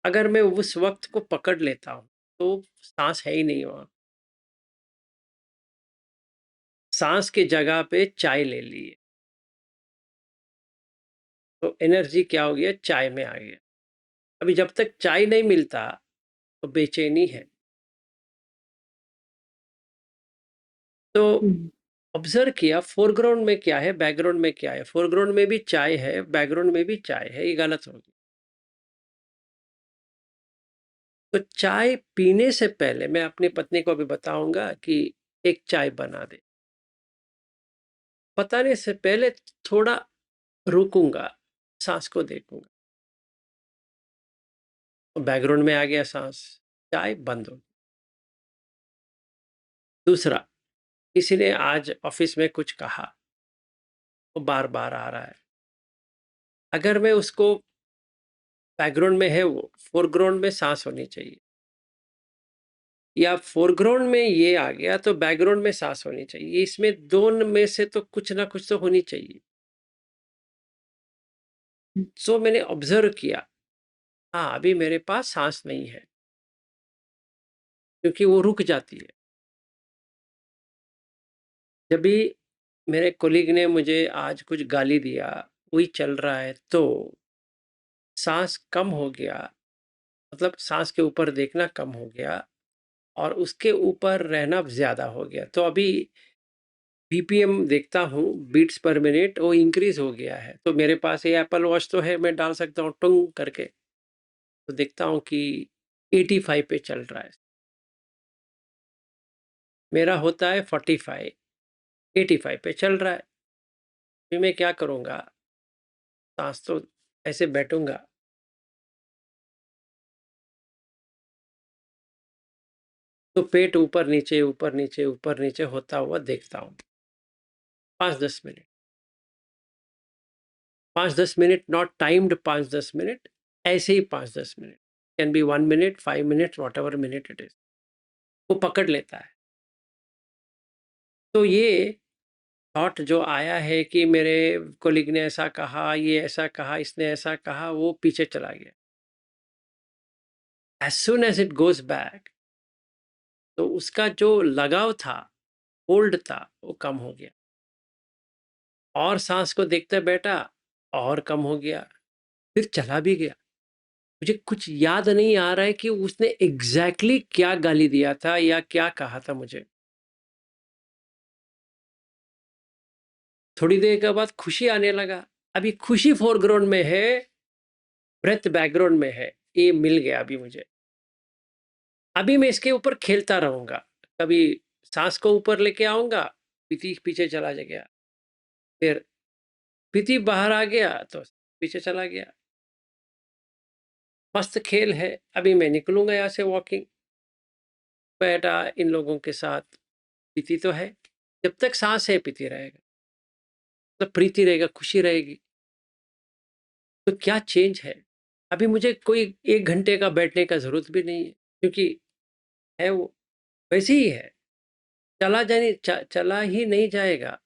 S1: अगर मैं उस वक्त को पकड़ लेता हूँ तो सांस है ही नहीं वहां, सांस की जगह पे चाय ले ली है, तो एनर्जी क्या हो गया, चाय में आ गया। अभी जब तक चाय नहीं मिलता तो बेचैनी है। तो ऑब्जर्व किया फोरग्राउंड में क्या है, बैकग्राउंड में क्या है। फोरग्राउंड में भी चाय है, बैकग्राउंड में भी चाय है, ये गलत होगी। तो चाय पीने से पहले मैं अपनी पत्नी को भी बताऊंगा कि एक चाय बना दे। बताने से पहले थोड़ा रुकूंगा, सांस को देखूंगा, बैकग्राउंड में आ गया सांस, चाय बंद हो। दूसरा, किसी ने आज ऑफिस में कुछ कहा, वो बार बार आ रहा है, अगर मैं उसको, बैकग्राउंड में है वो, फोरग्राउंड में सांस होनी चाहिए, या फोरग्राउंड में ये आ गया तो बैकग्राउंड में सांस होनी चाहिए। इसमें दोनों में से तो कुछ ना कुछ तो होनी चाहिए। सो मैंने ऑब्जर्व किया, हाँ अभी मेरे पास सांस नहीं है, क्योंकि वो रुक जाती है। जब भी मेरे कोलीग ने मुझे आज कुछ गाली दिया, वही चल रहा है, तो सांस कम हो गया, मतलब सांस के ऊपर देखना कम हो गया और उसके ऊपर रहना ज्यादा हो गया। तो अभी बीपीएम देखता हूँ, बीट्स पर मिनट, वो इंक्रीज हो गया है। तो मेरे पास ये एप्पल वॉच तो है, मैं डाल सकता हूँ टुंग करके, तो देखता हूँ कि 85 पे चल रहा है। मेरा होता है 45, 85 पे चल रहा है। फिर मैं क्या करूँगा, सांस तो ऐसे बैठूंगा, तो पेट ऊपर नीचे ऊपर नीचे ऊपर नीचे होता हुआ देखता हूँ 5-10 minute, 5-10 minute, not timed 5-10 minute, ऐसे ही 5-10 minute, can be 1 minute, 5 minute, what ever minute it is, वो पकड़ लेता है। तो ये थॉट जो आया है कि मेरे कोलिग ने ऐसा कहा, ये ऐसा कहा, इसने ऐसा कहा, वो पीछे चला गया। As soon as it goes back, तो उसका जो लगाव था, होल्ड था, वो कम हो गया, और सांस को देखते बैठा, और कम हो गया, फिर चला भी गया। मुझे कुछ याद नहीं आ रहा है कि उसने एग्जैक्टली क्या गाली दिया था या क्या कहा था मुझे। थोड़ी देर के बाद खुशी आने लगा। अभी खुशी फोरग्राउंड में है, ब्रेथ बैकग्राउंड में है, ये मिल गया अभी मुझे। अभी मैं इसके ऊपर खेलता रहूंगा, कभी सांस को ऊपर लेके आऊंगा, पीती पीछे चला गया, फिर पीती बाहर आ गया तो पीछे चला गया। मस्त खेल है। अभी मैं निकलूंगा यहाँ से वॉकिंग, बेटा इन लोगों के साथ, पीती तो है, जब तक सांस है पीती रहेगा, तो प्रीति रहेगा, खुशी रहेगी। तो क्या चेंज है? अभी मुझे कोई 1 घंटे का बैठने का जरूरत भी नहीं है, क्योंकि है वो वैसे ही है, चला ही नहीं जाएगा।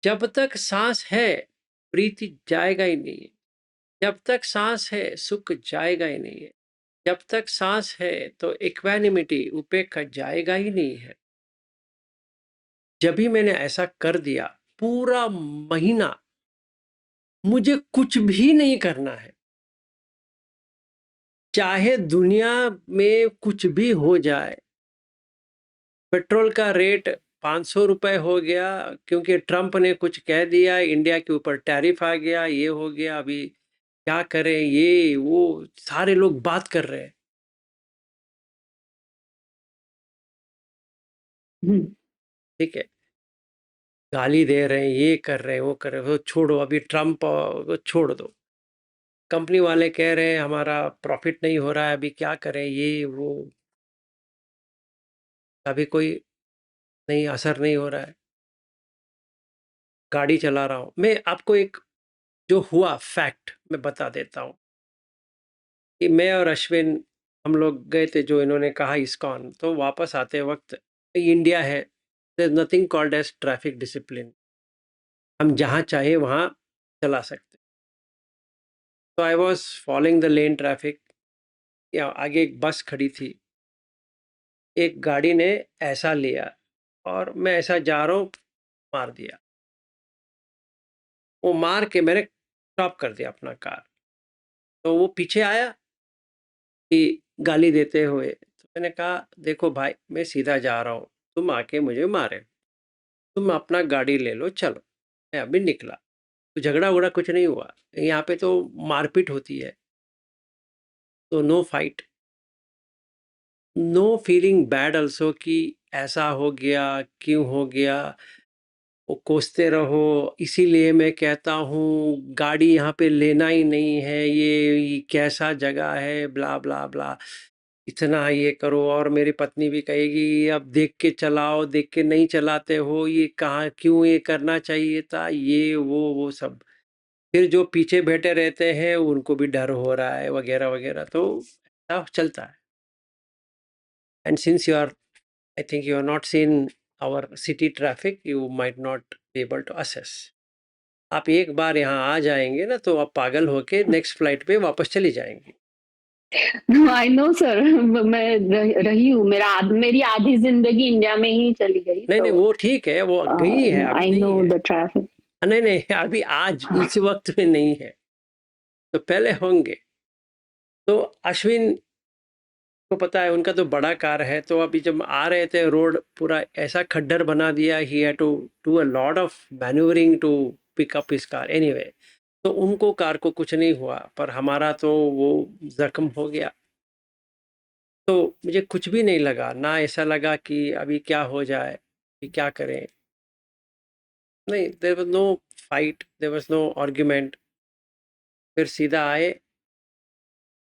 S1: जब तक सांस है प्रीति जाएगा ही नहीं है, जब तक सांस है सुख जाएगा ही नहीं है, जब तक सांस है तो इक्वानिमिटी उपेक्षा जाएगा ही नहीं है। जब भी मैंने ऐसा कर दिया, पूरा महीना मुझे कुछ भी नहीं करना है, चाहे दुनिया में कुछ भी हो जाए। पेट्रोल का रेट 500 रुपए हो गया, क्योंकि ट्रंप ने कुछ कह दिया, इंडिया के ऊपर टैरिफ आ गया, ये हो गया, अभी क्या करें, ये वो सारे लोग बात कर रहे हैं। ठीक है, गाली दे रहे हैं, ये कर रहे हैं, वो कर रहे हैं, वो छोड़ो, अभी ट्रंप को छोड़ दो। कंपनी वाले कह रहे हैं हमारा प्रॉफिट नहीं हो रहा है, अभी क्या करें, ये वो, अभी कोई नहीं असर नहीं हो रहा है। गाड़ी चला रहा हूँ मैं, आपको एक जो हुआ फैक्ट मैं बता देता हूँ कि मैं और अश्विन हम लोग गए थे, जो इन्होंने कहा इस्कॉन, तो वापस आते वक्त, इंडिया है, there is nothing called as traffic discipline, हम जहाँ चाहे वहाँ चला सकते। तो I was following the lane traffic, या आगे एक बस खड़ी थी, एक गाड़ी ने ऐसा लिया और मैं ऐसा जा रहा हूँ, मार दिया। वो मार के मैंने स्टॉप कर दिया अपना कार, तो वो पीछे आया कि गाली देते हुए, तो मैंने कहा देखो भाई, मैं सीधा जा रहा हूँ, तुम आके मुझे मारे, तुम अपना गाड़ी ले लो, चलो। मैं अभी निकला, तो झगड़ा उगड़ा कुछ नहीं हुआ, यहाँ पे तो मारपीट होती है, तो no fight, no feeling bad also कि ऐसा हो गया, क्यों हो गया, वो कोसते रहो। इसीलिए मैं कहता हूँ गाड़ी यहाँ पे लेना ही नहीं है, ये कैसा जगह है, ब्ला ब्ला ब्ला, इतना ये करो। और मेरी पत्नी भी कहेगी अब देख के चलाओ, देख के नहीं चलाते हो, ये कहाँ, क्यों ये करना चाहिए था, ये वो सब। फिर जो पीछे बैठे रहते हैं उनको भी डर हो रहा है, वगैरह वगैरह, तो ऐसा चलता है। And since you are, I think you are not seen our city traffic, you might not be able to assess. आप एक बार यहाँ आ जाएंगे ना, तो आप पागल होके नेक्स्ट फ्लाइट पे वापस चली जाएंगी।
S6: आई नो सर, मैं रही हूँ, मेरी आधी जिंदगी इंडिया में ही चली गई।
S1: नहीं नहीं, वो ठीक है, वो गई है, अभी
S6: आई
S1: नहीं
S6: नो
S1: है।
S6: The traffic.
S1: नहीं नहीं, अभी आज इस वक्त में नहीं है, तो पहले होंगे। तो अश्विन को पता है उनका तो बड़ा कार है, तो अभी जब आ रहे थे रोड पूरा ऐसा खड्डर बना दिया, he had to do a lot of manoeuvring to pick up his car anyway. तो उनको कार को कुछ नहीं हुआ, पर हमारा तो वो जख्म हो गया। तो मुझे कुछ भी नहीं लगा, ना ऐसा लगा कि अभी क्या हो जाए, कि क्या करें। नहीं, there was no fight, there was no argument. फिर सीधा आए,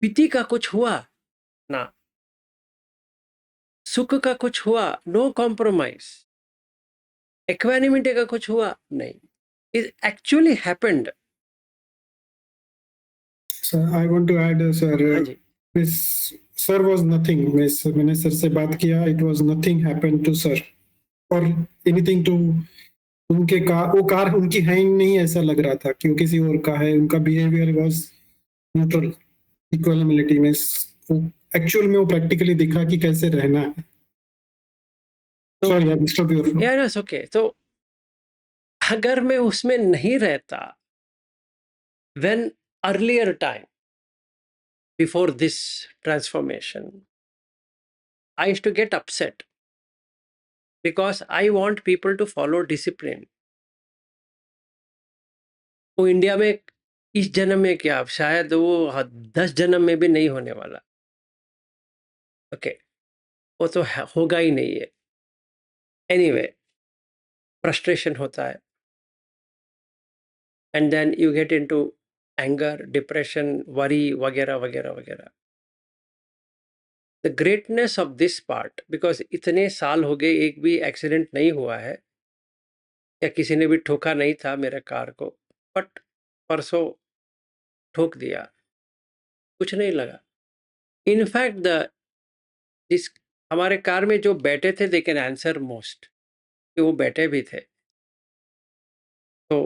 S1: पीती का कुछ हुआ ना, सुख का कुछ हुआ, नो कॉम्प्रोमाइज, इक्वानिमिटी का कुछ हुआ नहीं, it actually happened.
S2: Sir I want to add
S1: हाँ
S2: सर,
S1: जी,
S2: मिस सर वाज नथिंग, मैंने सर से बात किया, it was nothing happened to sir और एनीथिंग टू उनके कार, वो कार उनकी है ही नहीं ऐसा लग रहा था कि वो किसी और का है। उनका बिहेवियर वाज न्यूट्रल, इक्वालिटी में वो एक्चुअल में वो प्रैक्टिकली दिखा कि कैसे रहना है।
S1: तो
S2: sorry I disturb your flow.
S1: यार इट्स ओके। तो अगर मैं उसमें नहीं रहता, when earlier time before this transformation, I used to get upset because I want people to follow discipline. वो इंडिया में इस जन्म में क्या, शायद वो 10 जन्म में भी नहीं होने वाला। ओके, वो तो होगा ही नहीं है। एनीवे, फ्रस्ट्रेशन होता है, and then you get into anger, depression, worry वगैरह वगैरह वगैरह। The greatness of this part, because इतने साल हो गए एक भी एक्सीडेंट नहीं हुआ है, या किसी ने भी ठोका नहीं था मेरे कार को, बट परसों ठोक दिया, कुछ नहीं लगा। इनफैक्ट द जिस हमारे कार में जो बैठे थे दे कैन आंसर मोस्ट, कि वो बैठे भी थे। तो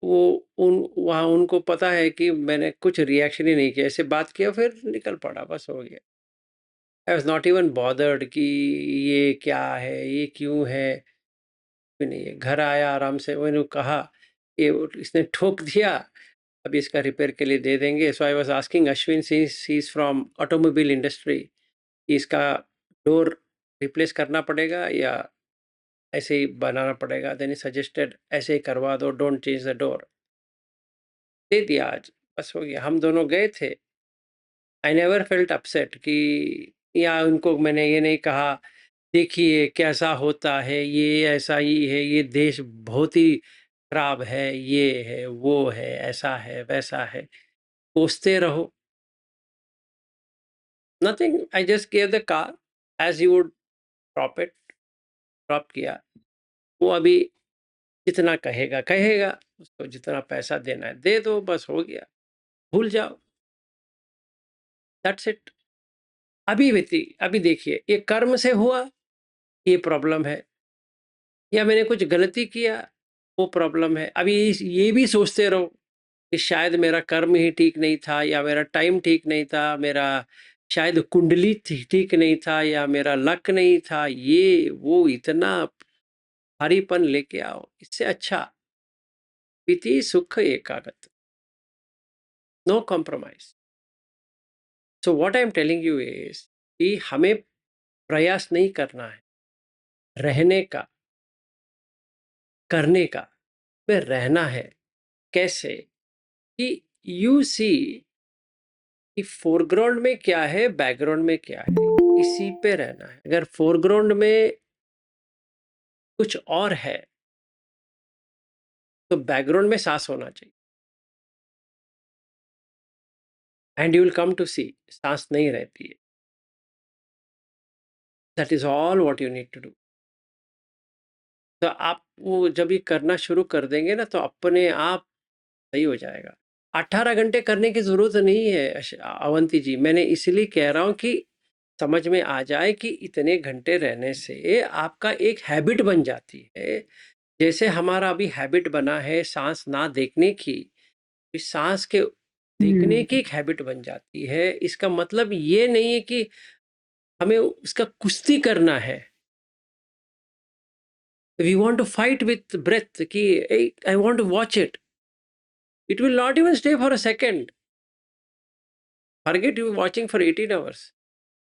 S1: वो वहाँ उनको पता है कि मैंने कुछ रिएक्शन ही नहीं किया, ऐसे बात किया फिर निकल पड़ा, बस हो गया। I was not even bothered कि ये क्या है, ये क्यों है, भी नहीं है। घर आया आराम से, मैंने कहा ये इसने ठोक दिया, अभी इसका रिपेयर के लिए दे देंगे। So I was asking Ashwin, since he is from automobile industry, इसका डोर रिप्लेस करना पड़ेगा या ऐसे ही बनाना पड़ेगा। देन ही सजेस्टेड ऐसे ही करवा दो, डोंट चेंज द डोर। दे दिया आज, बस हो गया। हम दोनों गए थे। आई नेवर फेल्ट अपसेट कि, या उनको मैंने ये नहीं कहा देखिए कैसा होता है, ये ऐसा ही है, ये देश बहुत ही खराब है, ये है वो है, ऐसा है वैसा है, कोसते रहो। Nothing, I just give the car as you would drop it, drop किया। वो अभी जितना कहेगा कहेगा, उसको जितना पैसा देना है दे दो, बस हो गया, भूल जाओ, दैट्स इट। अभी देखिए, ये कर्म से हुआ, ये प्रॉब्लम है, या मैंने कुछ गलती किया, वो प्रॉब्लम है। अभी ये भी सोचते रहो कि शायद मेरा कर्म ही ठीक नहीं था, या मेरा टाइम ठीक नहीं था, मेरा शायद कुंडली ठीक नहीं था, या मेरा लक नहीं था, ये वो इतना भारीपन लेके आओ। इससे अच्छा प्रीति सुख एकागत, no compromise. So what I am telling you is कि हमें प्रयास नहीं करना है रहने का, करने का, में रहना है। कैसे कि यू सी कि फोरग्राउंड में क्या है, बैकग्राउंड में क्या है, इसी पे रहना है। अगर फोरग्राउंड में कुछ और है तो बैकग्राउंड में सांस होना चाहिए, and you will come to see सांस नहीं रहती है। That is all what you need to do. तो आप वो जब ये करना शुरू कर देंगे ना, तो अपने आप सही हो जाएगा। 18 घंटे करने की जरूरत नहीं है अवंती जी। मैंने इसलिए कह रहा हूं कि समझ में आ जाए कि इतने घंटे रहने से आपका एक हैबिट बन जाती है। जैसे हमारा अभी हैबिट बना है सांस ना देखने की, इस सांस के देखने की एक हैबिट बन जाती है। इसका मतलब ये नहीं है कि हमें उसका कुश्ती करना है। We want to fight with breath कि I want to watch it, it will not even stay for a second. Forget you watching for 18 hours।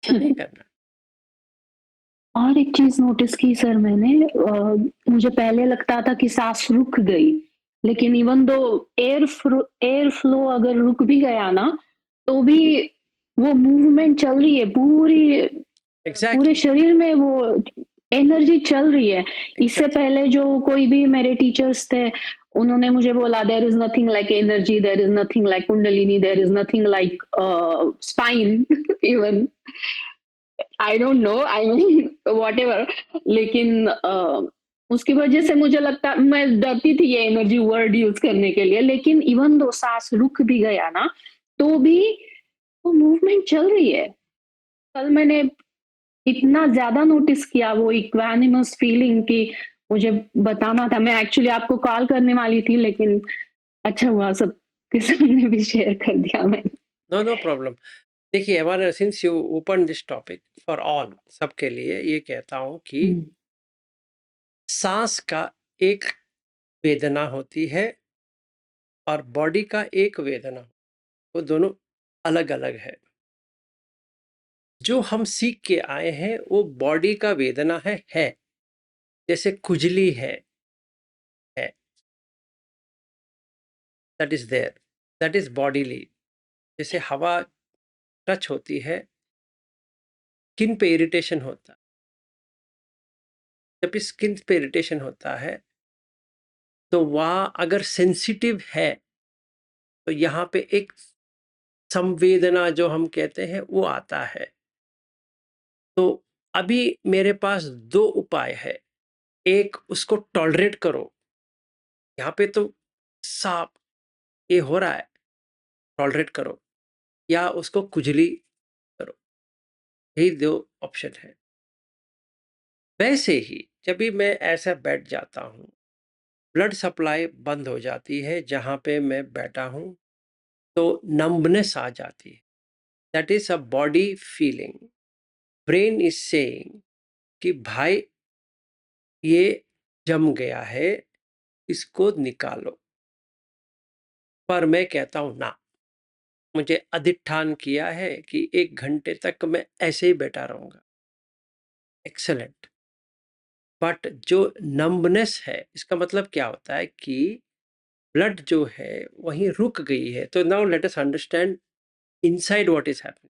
S1: ऐसा नहीं करना।
S6: और एक चीज नोटिस की सर मैंने, मुझे पहले लगता था कि सांस रुक गई, लेकिन इवन दो एयर फ्लो अगर रुक भी गया ना, तो भी वो मूवमेंट चल रही है पूरे
S1: एग्जैक्टली
S6: शरीर में, वो एनर्जी चल रही है। इससे पहले जो कोई भी मेरे टीचर्स थे, उन्होंने मुझे बोला there is nothing like energy, there is nothing like kundalini, there is nothing like spine even, I don't know, I mean whatever. लेकिन उसकी वजह से मुझे लगता, मैं डरती थी ये एनर्जी वर्ड यूज करने के लिए, लेकिन इवन दो सांस रुक भी गया ना, तो भी वो मूवमेंट चल रही है। कल मैंने इतना ज्यादा नोटिस किया वो इक्वानिमस फीलिंग कि मुझे बताना था। मैं एक्चुअली आपको कॉल करने वाली थी, लेकिन अच्छा हुआ सबके सामने भी शेयर कर दिया मैंने।
S1: No problem. देखिए हमारे since you open this topic for all, सबके लिए ये कहता हूँ कि सांस का एक वेदना होती है और बॉडी का एक वेदना, वो दोनों अलग अलग है। जो हम सीख के आए हैं वो बॉडी का वेदना है। जैसे खुजली है, that is there, that is bodily. जैसे हवा टच होती है, स्किन पे इरिटेशन होता है। जब स्किन पे इरिटेशन होता है तो वहाँ अगर सेंसिटिव है तो यहाँ पे एक संवेदना जो हम कहते हैं वो आता है। तो अभी मेरे पास दो उपाय है। एक, उसको टॉलरेट करो, यहाँ पे तो साफ ये हो रहा है, टॉलरेट करो, या उसको खुजली करो। यही दो ऑप्शन है। वैसे ही जब भी मैं ऐसा बैठ जाता हूँ, ब्लड सप्लाई बंद हो जाती है जहाँ पे मैं बैठा हूँ, तो नंबनेस आ जाती है। That is a body feeling. Brain is saying कि भाई ये जम गया है, इसको निकालो। पर मैं कहता हूँ ना, मुझे अधिष्ठान किया है कि 1 घंटे तक मैं ऐसे ही बैठा रहूंगा। एक्सेलेंट। बट जो नंबनेस है, इसका मतलब क्या होता है कि ब्लड जो है वहीं रुक गई है। तो now let us understand inside what is happening.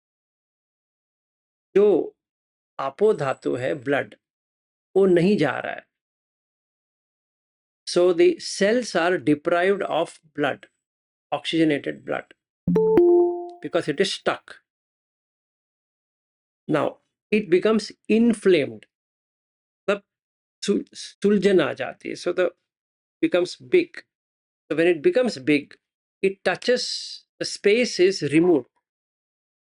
S1: जो आपो धातु है ब्लड, वो नहीं जा रहा है। So the cells are deprived of blood, oxygenated blood, because it is stuck. Now it becomes inflamed, the सुलझन आ जाती है, so the becomes big. So when it becomes big, it touches the space is removed.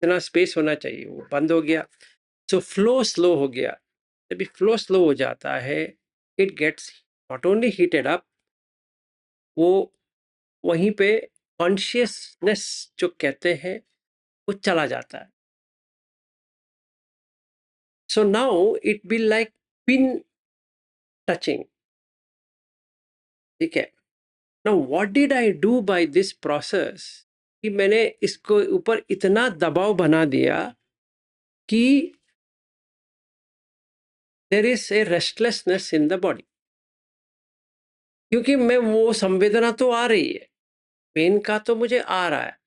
S1: इतना space होना चाहिए वो बंद हो गया, so flow slow हो गया। जब फ्लो स्लो हो जाता है, it gets not only heated up, वो वहीं पे कॉन्शियसनेस जो कहते हैं वो चला जाता है। So now it be like pin touching. ठीक है। Now what did I do by this process? कि मैंने इसको ऊपर इतना दबाव बना दिया कि there is a restlessness in the body. क्योंकि मैं वो संवेदना तो आ रही है, पेन का तो मुझे आ रहा है,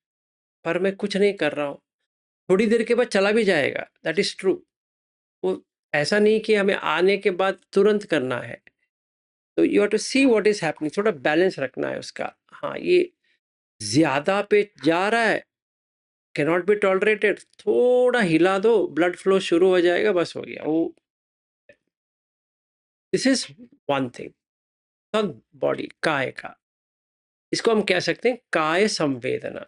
S1: पर मैं कुछ नहीं कर रहा हूँ। थोड़ी देर के बाद चला भी जाएगा, दैट इज ट्रू। वो ऐसा नहीं कि हमें आने के बाद तुरंत करना है। तो you have to see what is happening, थोड़ा बैलेंस रखना है उसका। हाँ, ये ज्यादा पे जा रहा है, कैनॉट बी टॉलरेटेड, थोड़ा हिला दो, ब्लड फ्लो शुरू हो जाएगा, बस हो गया वो। This is one thing on body, काय का। इसको हम कह सकते हैं काय संवेदना।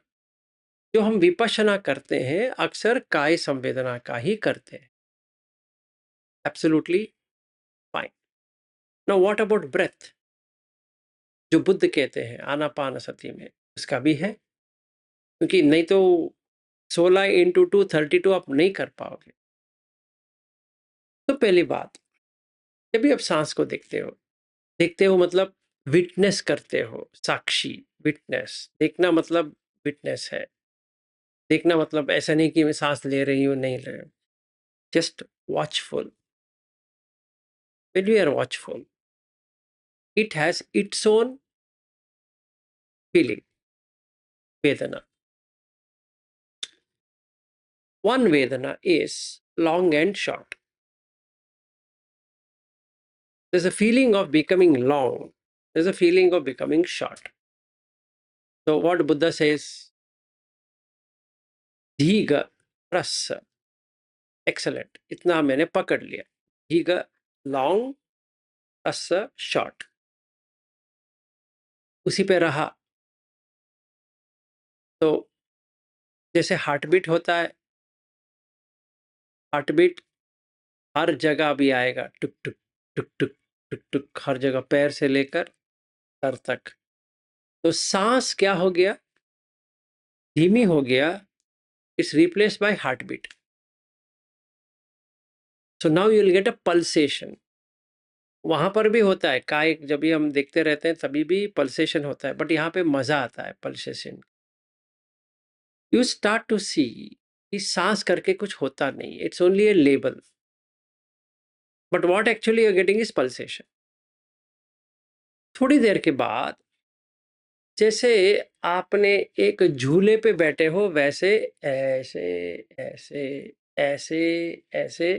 S1: जो हम विपश्यना करते हैं अक्सर काय संवेदना का ही करते हैं। Absolutely fine. Now what about breath, जो बुद्ध कहते हैं आनापानसति में, उसका भी है। क्योंकि नहीं तो 16 इंटू 2 32 आप नहीं कर पाओगे। तो पहली बात, जब भी आप सांस को देखते हो मतलब विटनेस करते हो, साक्षी, विटनेस। देखना मतलब विटनेस है। देखना मतलब ऐसा नहीं कि मैं सांस ले रही हूँ, नहीं ले रही हूँ। just watchful. When we are watchful, it has its own feeling, Vedana. One Vedana is long and short. There's a feeling of becoming long. There's a feeling of becoming short. So what Buddha says, Dhiga Rasa. Excellent. इतना मैंने पकड़ लिया. Dhiga long, Rasa short. उसी पे रहा. तो जैसे heart beat होता है, हार्ट बीट हर जगह भी आएगा, टुक टुक टुक टुक टुक टुक, हर जगह, पैर से लेकर सर तक. तो सांस क्या हो गया? धीमी हो गया. It's replaced by heartbeat. So now you will get a pulsation. वहां पर भी होता है, काय जब भी हम देखते रहते हैं तभी भी पल्सेशन होता है, बट यहाँ पे मजा आता है pulsation. You start to see कि सांस करके कुछ होता नहीं, it's only a label, but what actually you are getting is pulsation. थोड़ी देर के बाद जैसे आपने एक झूले पे बैठे हो, वैसे ऐसे ऐसे ऐसे ऐसे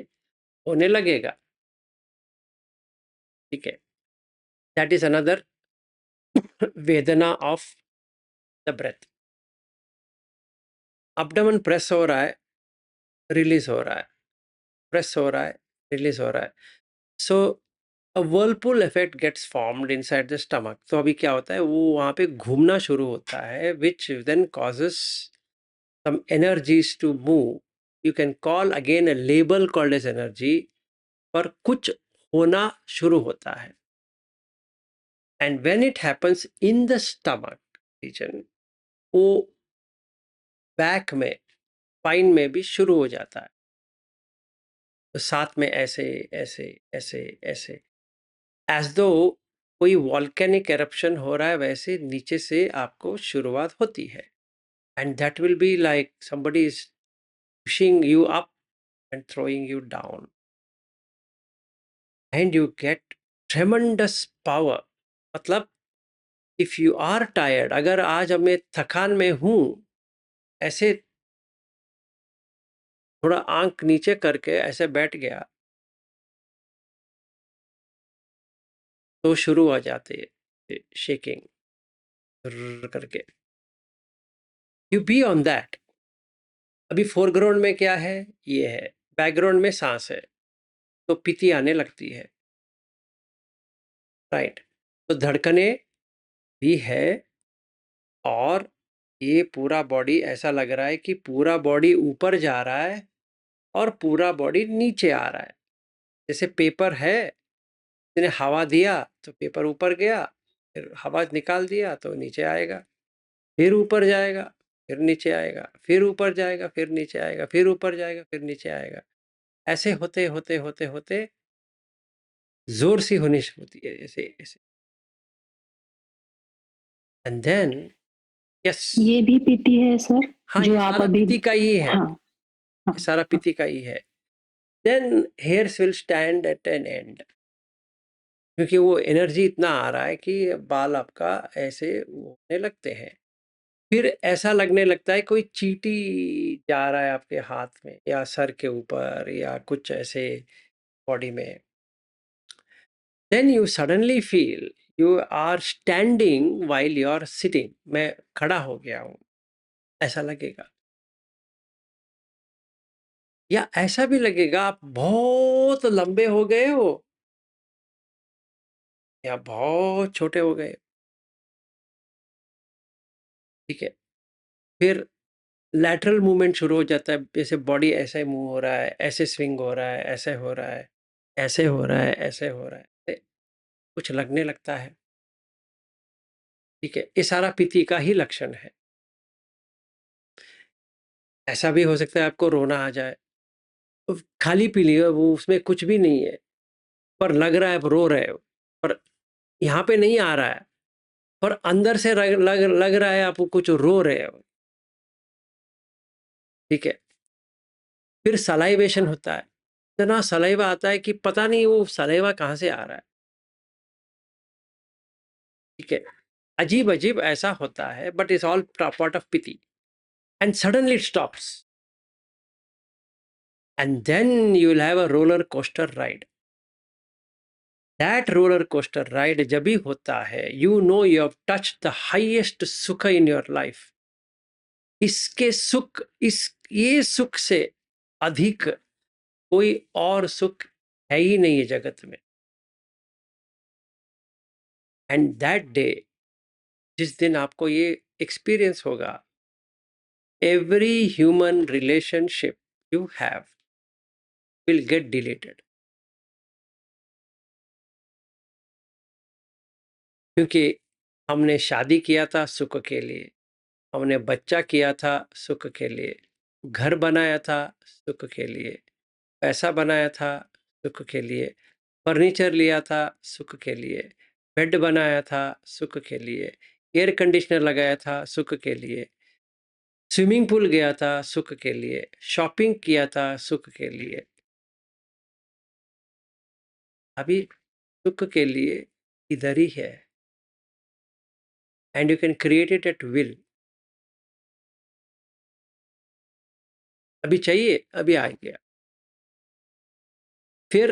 S1: होने लगेगा. ठीक है. दैट इज अनदर वेदना ऑफ द ब्रेथ. अपडमन प्रेस हो रहा है, रिलीज हो रहा है, प्रेस हो रहा है, रिलीज हो रहा है. सो अ whirlpool effect gets formed inside the stomach. तो अभी क्या होता है, वो वहाँ पे घूमना शुरू होता है, which then causes some energies to move. You can call again a label called as energy, पर कुछ होना शुरू होता है. And when it happens in the stomach region, वो बैक में, स्पाइन में भी शुरू हो जाता है. तो साथ में ऐसे ऐसे ऐसे ऐसे, एज दो कोई वॉल्केनिक एरप्शन हो रहा है, वैसे नीचे से आपको शुरुआत होती है. And that will be like somebody is pushing you up and throwing you down, and you get tremendous power. मतलब if you are tired, अगर आज अब मैं थकान में हूं, ऐसे थोड़ा आंख नीचे करके ऐसे बैठ गया, तो शुरू हो जाती है शेकिंग करके. You be on that. अभी फोरग्राउंड में क्या है, ये है. बैकग्राउंड में सांस है, तो पीती आने लगती है. राइट. तो धड़कने भी है, और ये पूरा बॉडी ऐसा लग रहा है कि पूरा बॉडी ऊपर जा रहा है और पूरा बॉडी नीचे आ रहा है. जैसे पेपर है, इसने हवा दिया तो पेपर ऊपर गया, फिर हवा निकाल दिया तो नीचे आएगा, फिर ऊपर जाएगा, फिर नीचे आएगा, फिर ऊपर जाएगा, फिर नीचे आएगा, फिर ऊपर जाएगा, फिर नीचे आएगा. ऐसे होते होते होते होते जोर सी होनी होती है, ऐसे ऐसे. एंड देन यस,
S6: ये भी पीती है सर,
S1: हाँ,
S6: जो
S1: ये
S6: आप
S1: सारा
S6: अभी
S1: पीती का ही है.
S6: हाँ
S1: ये सारा पीती का ही है. Then hairs will stand at an end, क्योंकि वो एनर्जी इतना आ रहा है कि बाल आपका ऐसे होने लगते हैं. फिर ऐसा लगने लगता है कोई चींटी जा रहा है आपके हाथ में या सर के ऊपर या कुछ ऐसे बॉडी में. Then you suddenly feel you are standing while you are sitting. मैं खड़ा हो गया हूं, ऐसा लगेगा. या ऐसा भी लगेगा आप बहुत लंबे हो गए हो या बहुत छोटे हो गए. ठीक है. फिर लैटरल मूवमेंट शुरू हो जाता है, जैसे बॉडी ऐसे मूव हो रहा है, ऐसे स्विंग हो रहा है, ऐसे हो रहा है, ऐसे हो रहा है, ऐसे हो रहा है, कुछ लगने लगता है. ठीक है. ये सारा पीती का ही लक्षण है. ऐसा भी हो सकता है आपको रोना आ जाए, खाली पी लिया, वो उसमें कुछ भी नहीं है, पर लग रहा है आप रो रहे हो, पर यहाँ पे नहीं आ रहा है, पर अंदर से लग रहा है आप कुछ रो रहे हो. ठीक है. फिर सलाइवेशन होता है, इतना सलाइवा आता है कि पता नहीं वो सलाइवा कहाँ से आ रहा है। ठीक है, अजीब-अजीब ऐसा होता है, but it's all part of पिटी and suddenly it stops and then you will have a roller coaster ride. That roller coaster ride जब भी होता है, you know you have touched the highest सुख इन योर लाइफ। इसके सुख, ये सुख से अधिक कोई और सुख है ही नहीं है जगत में। एंड दैट डे, जिस दिन आपको ये एक्सपीरियंस होगा, every human relationship you have will get deleted, क्योंकि हमने शादी किया था सुख के लिए, हमने बच्चा किया था सुख के लिए, घर बनाया था सुख के लिए, पैसा बनाया था सुख के लिए, फर्नीचर लिया था सुख के लिए, बेड बनाया था सुख के लिए, एयर कंडीशनर लगाया था सुख के लिए, स्विमिंग पूल गया था सुख के लिए, शॉपिंग किया था सुख के लिए। अभी सुख के लिए इधर ही है, and you can create it at will. अभी चाहिए, अभी आ गया। फिर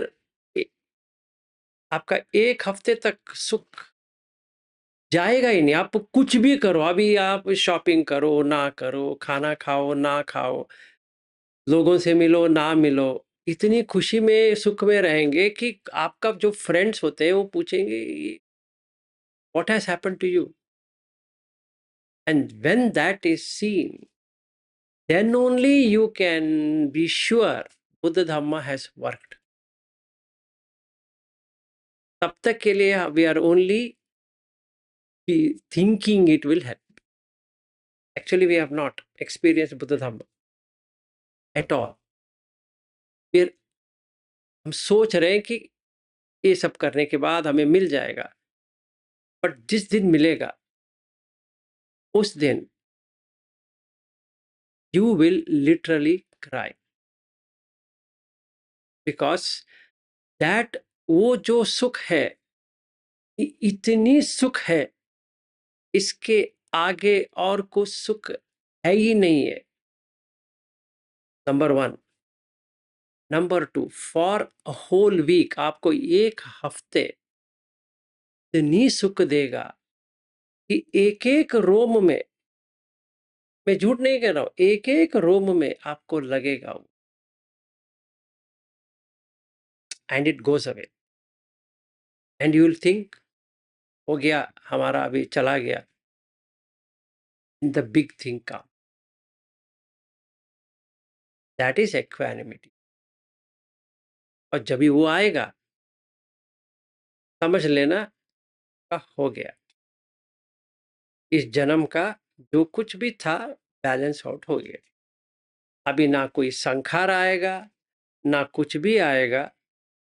S1: आपका 1 हफ्ते तक सुख जाएगा ही नहीं। आप कुछ भी करो, अभी आप शॉपिंग करो ना करो, खाना खाओ ना खाओ, लोगों से मिलो ना मिलो, इतनी खुशी में सुख में रहेंगे कि आपका जो फ्रेंड्स होते हैं वो पूछेंगे what has happened to you. And when that is seen, then only you can be sure Buddha Dhamma has worked. तब तक के लिए we are only thinking it will help. Actually we have not experienced Buddha Dhamma at all. फिर हम सोच रहे हैं कि ये सब करने के बाद हमें मिल जाएगा, बट जिस दिन मिलेगा उस दिन you will literally cry, because that वो जो सुख है, इतनी सुख है, इसके आगे और कुछ सुख है ही नहीं है। Number 1। Number 2, for a whole week आपको 1 हफ्ते इतनी सुख देगा कि एक एक रोम में, मैं झूठ नहीं कह रहा हूं, एक एक रोम में आपको लगेगा वो, and it goes away, and you will think हो गया हमारा, अभी चला गया। The big thing come, that is equanimity. और जब भी वो आएगा समझ लेना का हो गया, इस जन्म का जो कुछ भी था बैलेंस आउट हो गया। अभी ना कोई संखार आएगा ना कुछ भी आएगा,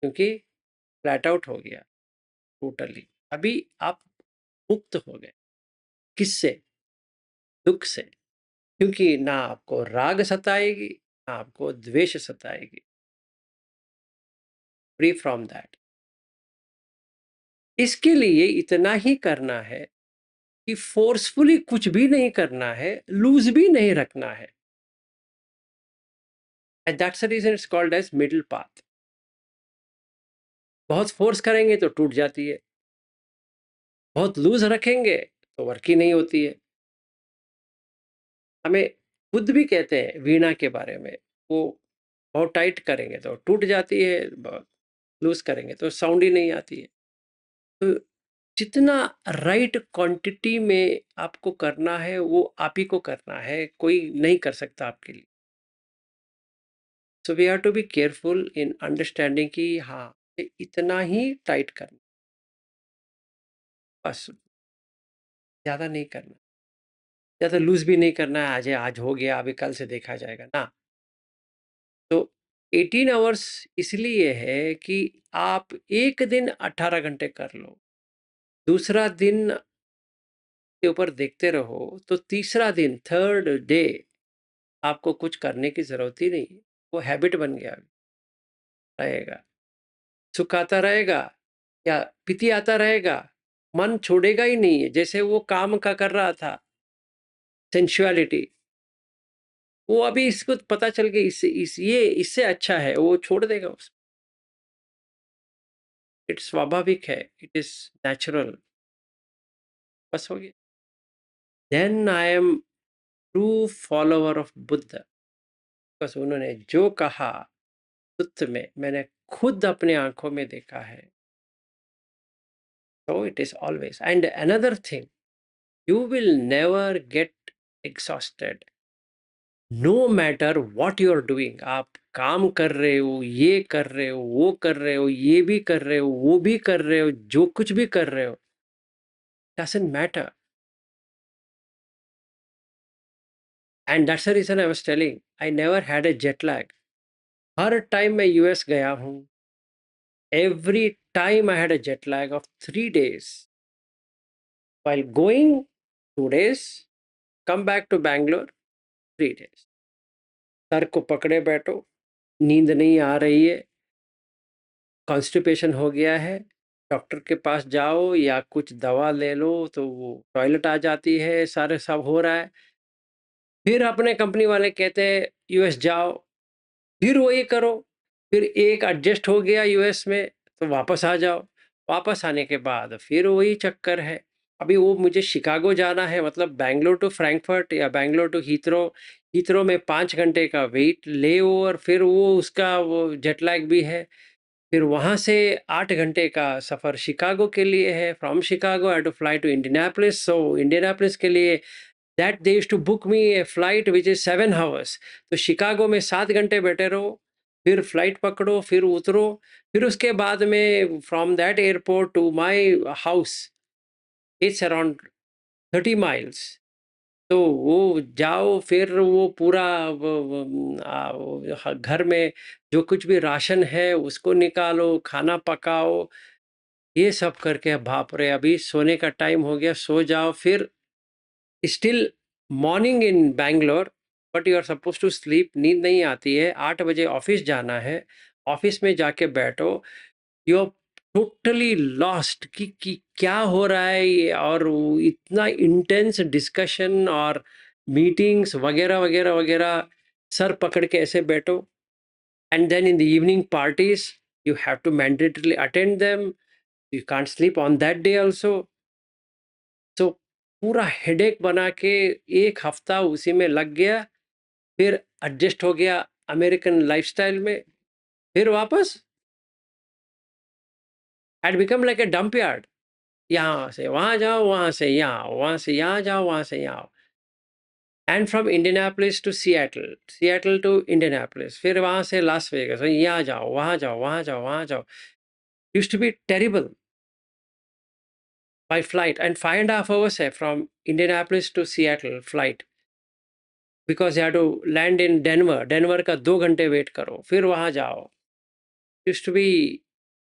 S1: क्योंकि फ्लैट आउट हो गया टोटली। अभी आप मुक्त हो गए। किससे? दुख से। क्योंकि ना आपको राग सताएगी ना आपको द्वेष सताएगी, फ्री फ्रॉम दैट। इसके लिए इतना ही करना है कि फोर्सफुली कुछ भी नहीं करना है, लूज भी नहीं रखना है, and that's the reason it's called as middle path. बहुत फोर्स करेंगे तो टूट जाती है, बहुत लूज रखेंगे तो वर्क ही नहीं होती है। हमें बुद्ध भी कहते हैं वीणा के बारे में, वो बहुत टाइट करेंगे तो टूट जाती है, बहुत लूज करेंगे तो साउंड ही नहीं आती है। तो जितना राइट क्वांटिटी में आपको करना है वो आप ही को करना है, कोई नहीं कर सकता आपके लिए। So we have to be careful in understanding कि हाँ इतना ही टाइट करना, बस ज़्यादा नहीं करना, ज़्यादा लूज भी नहीं करना है। आज हो गया, अभी कल से देखा जाएगा ना। तो 18 आवर्स इसलिए है कि आप एक दिन 18 घंटे कर लो, दूसरा दिन के ऊपर देखते रहो, तो तीसरा दिन, थर्ड डे, आपको कुछ करने की जरूरत ही नहीं, वो हैबिट बन गया। रहेगा, सुख आता रहेगा या पीति आता रहेगा, मन छोड़ेगा ही नहीं है। जैसे वो काम का कर रहा था, सेंसुअलिटी, वो अभी इसको पता चल गया ये इससे अच्छा है, वो छोड़ देगा उसको। इट्स स्वाभाविक है, इट इज नेचुरल, बस हो गया। Then I am true follower of Buddha. बस उन्होंने जो कहा सत्य में मैंने खुद अपने आंखों में देखा है। So it is always. And another thing, you will never get exhausted. No matter what you are doing. आप काम कर रहे हो, ये कर रहे हो, वो कर रहे हो, ये भी कर रहे हो, वो भी कर रहे हो, जो कुछ भी कर रहे हो, doesn't matter. And that's the reason I was telling, I never had a jet lag. Her time मैं यूएस गया हूँ, every time I had a jet lag of 3 days. While going 2 days, come back to Bangalore 3 days. Sir को पकड़े बैठो, नींद नहीं आ रही है, कॉन्स्टिपेशन हो गया है, डॉक्टर के पास जाओ या कुछ दवा ले लो तो वो टॉयलेट आ जाती है, सारे सब हो रहा है। फिर अपने कंपनी वाले कहते हैं यूएस जाओ, फिर वही करो, फिर एक एडजस्ट हो गया यूएस में तो वापस आ जाओ, वापस आने के बाद फिर वही चक्कर है। अभी वो मुझे शिकागो जाना है, मतलब बैंगलोर टू फ्रैंकफर्ट या बैंगलोर टू हीथ्रो में 5 घंटे का वेट ले और फिर वो उसका वो जेट लैग भी है। फिर वहाँ से 8 घंटे का सफ़र शिकागो के लिए है। From Chicago I have to fly to Indianapolis. So Indianapolis के लिए that they used to book me a flight which is 7 hours. तो शिकागो में 7 घंटे बैठे रहो, फिर फ्लाइट पकड़ो, फिर उतरो, फिर उसके बाद में from that airport to my house it's around 30 miles. तो वो जाओ, फिर वो पूरा घर में जो कुछ भी राशन है उसको निकालो, खाना पकाओ, ये सब करके बाप रे, अभी सोने का टाइम हो गया, सो जाओ। फिर still morning in Bangalore, but you are suppose to sleep, नींद नहीं आती है, 8 बजे ऑफिस जाना है, ऑफिस में जाके बैठो, यू आर टोटली लॉस्ट कि क्या हो रहा है ये, और वो इतना इंटेंस डिस्कशन और मीटिंग्स वगैरह वगैरह वगैरह, सर पकड़ के ऐसे बैठो। And then in the evening parties you have to mandatorily attend them, you can't sleep on that day also. So पूरा हेडेक बना के 1 हफ्ता उसी में लग गया, फिर एडजस्ट हो गया अमेरिकन लाइफस्टाइल में, फिर वापस had become like a dump yard. यहाँ से वहाँ जाओ, वहाँ से यहाँ, वहाँ से यहाँ जाओ, वहाँ से यहाँ आओ। And from Indianapolis to Seattle, Seattle to Indianapolis, फिर वहाँ से लास वेगस, यहाँ जाओ, वहाँ जाओ, वहाँ जाओ, वहाँ जाओ। Used to be terrible by flight, and 5.5 hours है from Indianapolis to Seattle flight, because you have to land in Denver. Denver का 2 घंटे वेट करो, फिर वहाँ जाओ। Used to be,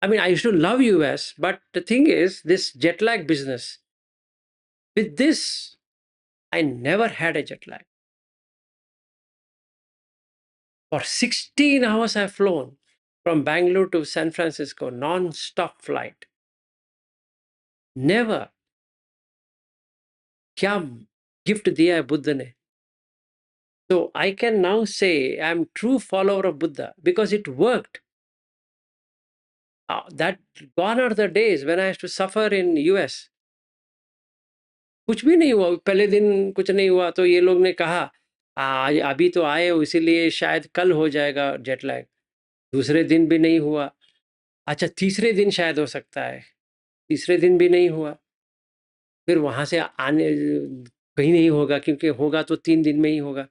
S1: I mean, I used to love US, but the thing is, this jet lag business, with this, I never had a jet lag. For 16 hours I've flown from Bangalore to San Francisco, non-stop flight. Never. क्या gift दिया है बुद्ध ने। So I can now say I'm true follower of Buddha because it worked. That gone are the days when I used to suffer in US. कुछ भी नहीं हुआ, पहले दिन कुछ नहीं हुआ तो ये लोग ने कहा आज अभी तो आए हो इसीलिए शायद कल हो जाएगा जेट लैग। दूसरे दिन भी नहीं हुआ, अच्छा तीसरे दिन शायद हो सकता है, तीसरे दिन भी नहीं हुआ। फिर वहाँ से आने कहीं नहीं होगा, क्योंकि होगा तो 3 दिन में ही होगा,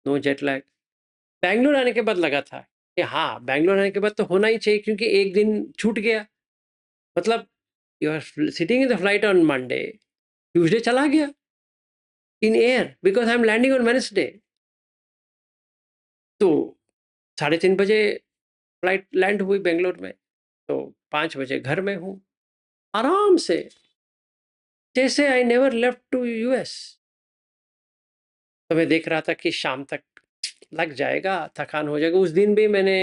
S1: नो जेट लैग। बैंगलोर आने के बाद लगा था कि हाँ, बैंगलोर आने के बाद तो होना ही चाहिए, क्योंकि एक दिन छूट गया। मतलब you are sitting in the flight on Monday, Tuesday चला गया in air, because I am landing on Wednesday. तो 3:30 बजे फ्लाइट लैंड हुई बेंगलोर में, तो 5 बजे घर में हूँ आराम से, जैसे I never left to US. तो मैं देख रहा था कि शाम तक लग जाएगा, थकान हो जाएगा। उस दिन भी मैंने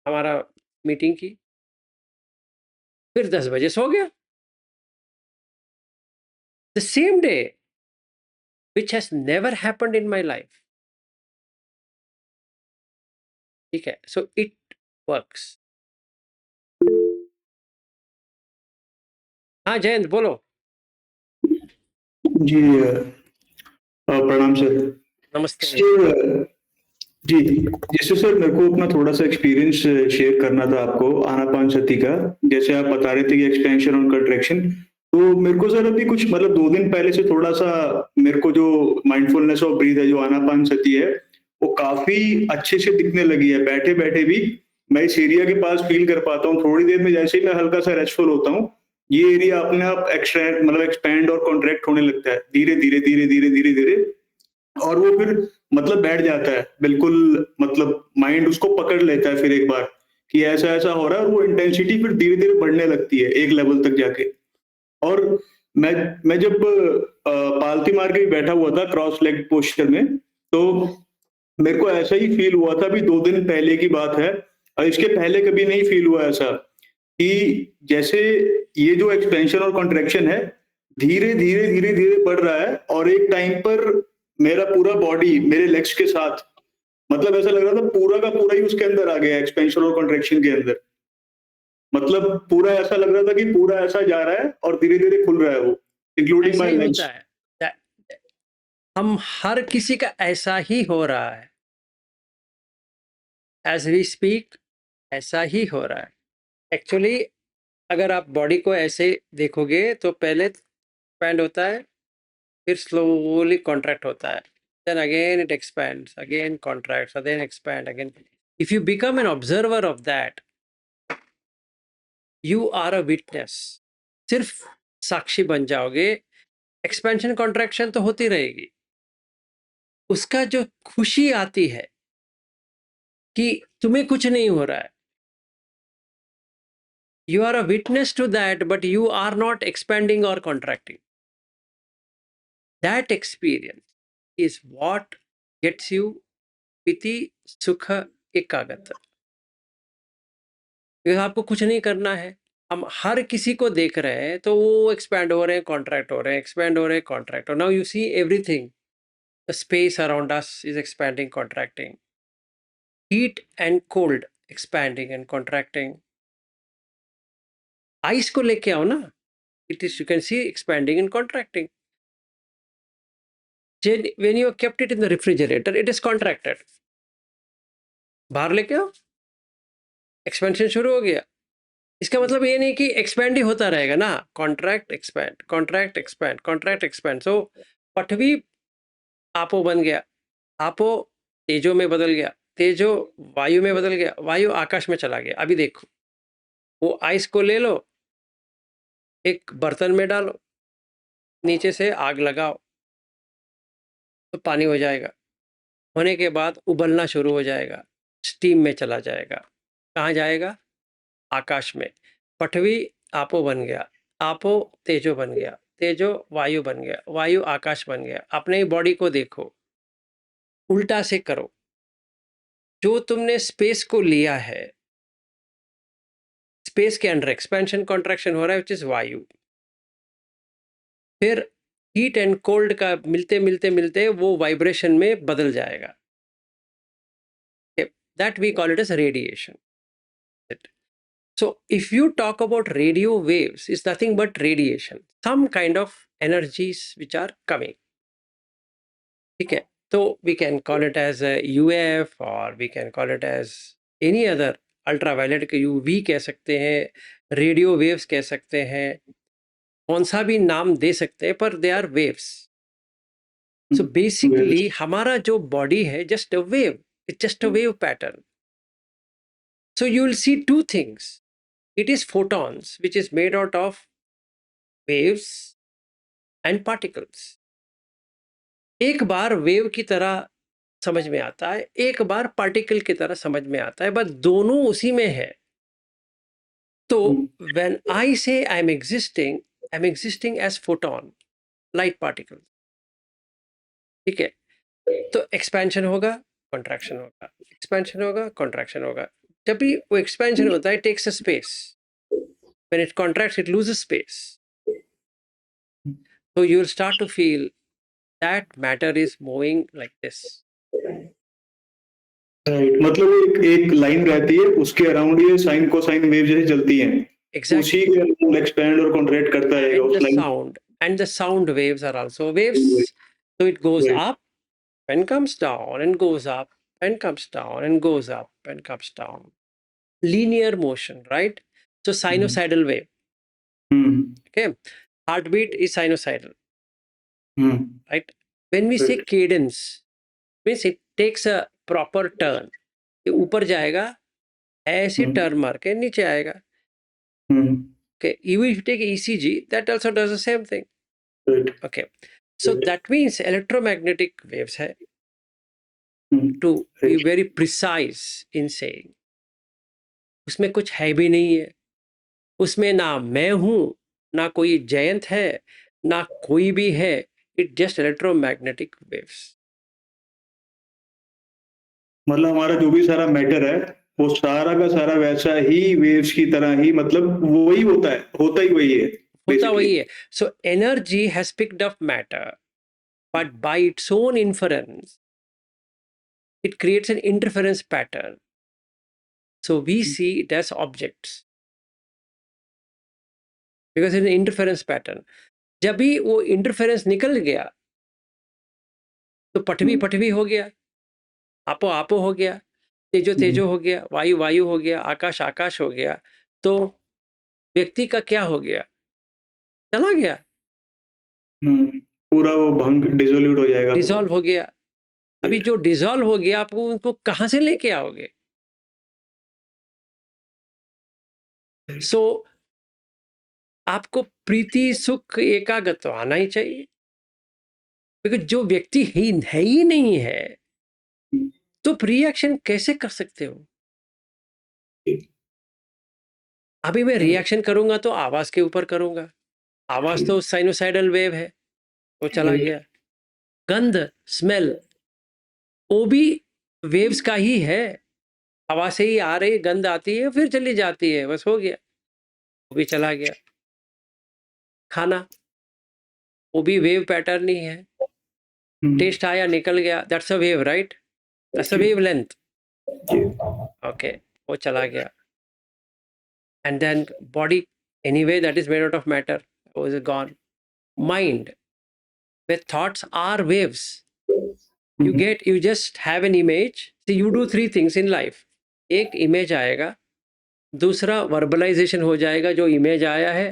S1: हमारा मीटिंग की, फिर 10 बजे सो गया। The same day which has never happened in my life. ठीक है, सो इट वर्क्स। हाँ जयंत बोलो।
S7: जी प्रणाम सर।
S1: नमस्ते।
S7: सर जी, जैसे सर मेरे को अपना थोड़ा सा एक्सपीरियंस शेयर करना था आपको आनापानसति का। जैसे आप बता रहे थे कि एक्सपेंशन और कंट्रैक्शन, तो मेरे को सर अभी कुछ मतलब 2 दिन पहले से थोड़ा सा मेरे को जो माइंडफुलनेस ऑफ ब्रीथ है, जो आनापानसति है, वो काफी अच्छे से दिखने लगी है। बैठे-बैठे भी मैं इस एरिया के पास फील कर पाता हूँ। थोड़ी देर में जैसे ही मैं हल्का सा रेस्टफुल होता हूँ, ये एरिया अपने आप एक्सट्रैक्ट मतलब एक्सपैंड और कॉन्ट्रैक्ट होने लगता है धीरे-धीरे, धीरे-धीरे, धीरे-धीरे, और वो फिर मतलब बैठ जाता है बिल्कुल। मतलब माइंड उसको पकड़ लेता है फिर एक बार कि ऐसा-ऐसा हो रहा है, और वो इंटेंसिटी फिर धीरे-धीरे बढ़ने लगती है एक लेवल तक जाके। और मैं जब पालती मार के बैठा हुआ था क्रॉस लेग पोस्चर में, तो मेरे को ऐसा ही फील हुआ था। अभी 2 दिन पहले की बात है, और इसके पहले कभी नहीं फील हुआ ऐसा कि जैसे ये जो एक्सपेंशन और कॉन्ट्रैक्शन है धीरे-धीरे, धीरे-धीरे बढ़ रहा है, और एक टाइम पर मेरा पूरा बॉडी मेरे लेग्स के साथ मतलब ऐसा लग रहा था पूरा का पूरा ही उसके अंदर आ गया, एक्सपेंशन और कॉन्ट्रैक्शन के अंदर। मतलब पूरा ऐसा लग रहा था कि पूरा ऐसा जा रहा है और धीरे-धीरे खुल रहा है वो, इंक्लूडिंग
S1: ऐसा
S7: माय
S1: ही
S7: लेग्स।
S1: होता है। हम हर किसी का ऐसा ही हो रहा है। एज वी स्पीक ऐसा ही हो रहा है। एक्चुअली अगर आप बॉडी को ऐसे देखोगे तो पहले एक्सपैंड होता है, फिर स्लोली कॉन्ट्रैक्ट होता है, then again it expands, again contracts, then expand again. If you become an observer of that, you are a witness. सिर्फ साक्षी बन जाओगे। एक्सपेंशन कॉन्ट्रैक्शन तो होती रहेगी, उसका जो खुशी आती है कि तुम्हें कुछ नहीं हो रहा है, you are a witness to that, but you are not expanding or contracting. That experience is what gets you piti sukha ekagata. because आपको कुछ नहीं करना है, हम हर किसी को देख रहे हैं तो वो एक्सपैंड हो रहे हैं, कॉन्ट्रैक्ट हो रहे हैं, एक्सपैंड हो रहे हैं, कॉन्ट्रैक्ट हो। Now you see everything, the space around us is expanding, contracting, heat and cold expanding and contracting. Ice को लेके आओ ना, it is, you can see expanding and contracting. When you have kept it in the refrigerator, it is contracted. बाहर लेके आओ, expansion शुरू हो गया। इसका मतलब ये नहीं कि एक्सपेंड ही होता रहेगा ना, contract expand, contract expand, contract expand. So पठवी आपो बन गया, आपो तेजो में बदल गया, तेजो वायु में बदल गया, वायु आकाश में चला गया। अभी देखो, वो आइस को ले लो, एक बर्तन में डालो, नीचे से आग लगाओ तो पानी हो जाएगा। होने के बाद उबलना शुरू हो जाएगा, स्टीम में चला जाएगा। कहाँ जाएगा? आकाश में। पठवी आपो बन गया, आपो तेजो बन गया, तेजो वायु बन गया, वायु आकाश बन गया। अपने ही बॉडी को देखो, उल्टा से करो। जो तुमने स्पेस को लिया है, स्पेस के अंदर एक्सपेंशन कॉन्ट्रैक्शन हो रहा है, विच इज वायु। फिर हीट एंड कोल्ड का मिलते मिलते मिलते वो वाइब्रेशन में बदल जाएगा। That we call it as radiation. So if you talk about radio waves, it's nothing but radiation, some kind of energies which are coming. Okay, so we can call it as a UF, or we can call it as any other ultraviolet के UV कह सकते हैं, radio waves कह सकते हैं, कौन सा भी नाम दे सकते हैं, पर they are waves. So basically हमारा जो बॉडी है just a wave, it's just a wave pattern. So you will see two things. It is photons, which is made out of waves and particles. एक बार wave की तरह समझ में आता है, एक बार पार्टिकल की तरह समझ में आता है, बस दोनों उसी में है. तो when I say I'm existing as photon, light particles. ठीक है, तो एक्सपेंशन होगा, कॉन्ट्रैक्शन होगा, एक्सपेंशन होगा, कॉन्ट्रैक्शन होगा. जब भी वो एक्सपेंशन होता है, takes a space, when it contracts it loses space, so you'll start to feel that matter is moving like this.
S7: Right, मतलब वो एक लाइन रहती है, उसके अराउंड ये साइन कोसाइन वेव जैसे चलती हैं,
S1: Exactly.
S7: उसी के अराउंड एक्सपैंड और कॉन्ट्रैक्ट करता है
S1: And
S7: उस
S1: the
S7: line.
S1: sound and the sound waves are also waves. So it goes
S7: Right.
S1: up and comes down and goes up and comes down and goes up and comes down. Linear motion, right? So sinusoidal wave. Okay. Heartbeat is sinusoidal, right? When we say
S7: Right.
S1: cadence, means it takes a proper turn. ये ऊपर जाएगा, ऐसे turn मार के नीचे आएगा. Okay. Even if you take ECG, that also does the same thing.
S7: Right.
S1: Okay. So
S7: Right.
S1: that means electromagnetic waves है, to be
S7: Right.
S1: very precise in saying. उसमें कुछ है भी नहीं है, उसमें ना मैं हूं, ना कोई जयंत है, ना कोई भी है. It just electromagnetic waves.
S7: मतलब हमारा जो भी सारा मैटर है वो सारा का सारा वैसा ही वेव्स की तरह ही, मतलब वही होता है, होता ही वही है,
S1: होता
S7: basically.
S1: वही है. So energy has picked up matter, but by its own inference it creates an interference pattern. So we see it as objects because it's an interference pattern. जब भी वो इंटरफेरेंस निकल गया तो पटवी पटवी हो गया, आपो आपो हो गया, तेजो तेजो हो गया, वायु वायु हो गया, आकाश आकाश हो गया. तो व्यक्ति का क्या हो गया? चला गया,
S7: पूरा वो भंग डिसोल्यूट हो जाएगा,
S1: डिसॉल्व हो गया. अभी जो डिसॉल्व हो गया, आप उनको कहां से लेके आओगे? सो आपको प्रीति सुख एकाग्रता आना ही चाहिए, क्योंकि जो व्यक्ति ही नहीं है तो रिएक्शन कैसे कर सकते हो? अभी मैं रिएक्शन करूंगा तो आवाज के ऊपर करूंगा, आवाज तो साइनोसाइडल वेव है, वो चला गया. गंध स्मेल वो भी वेव्स का ही है, हवा से ही आ रही, गंध आती है फिर चली जाती है, बस हो गया, वो भी चला गया. खाना वो भी वेव पैटर्न ही है, टेस्ट आया निकल गया, that's a wave, right? That's a wavelength. Okay, वो चला गया. And then body anyway that is made out of matter was gone. Mind, where thoughts are waves. You just have an image. See, you do three things in life. एक image आएगा, दूसरा वर्बलाइजेशन हो जाएगा जो image आया है,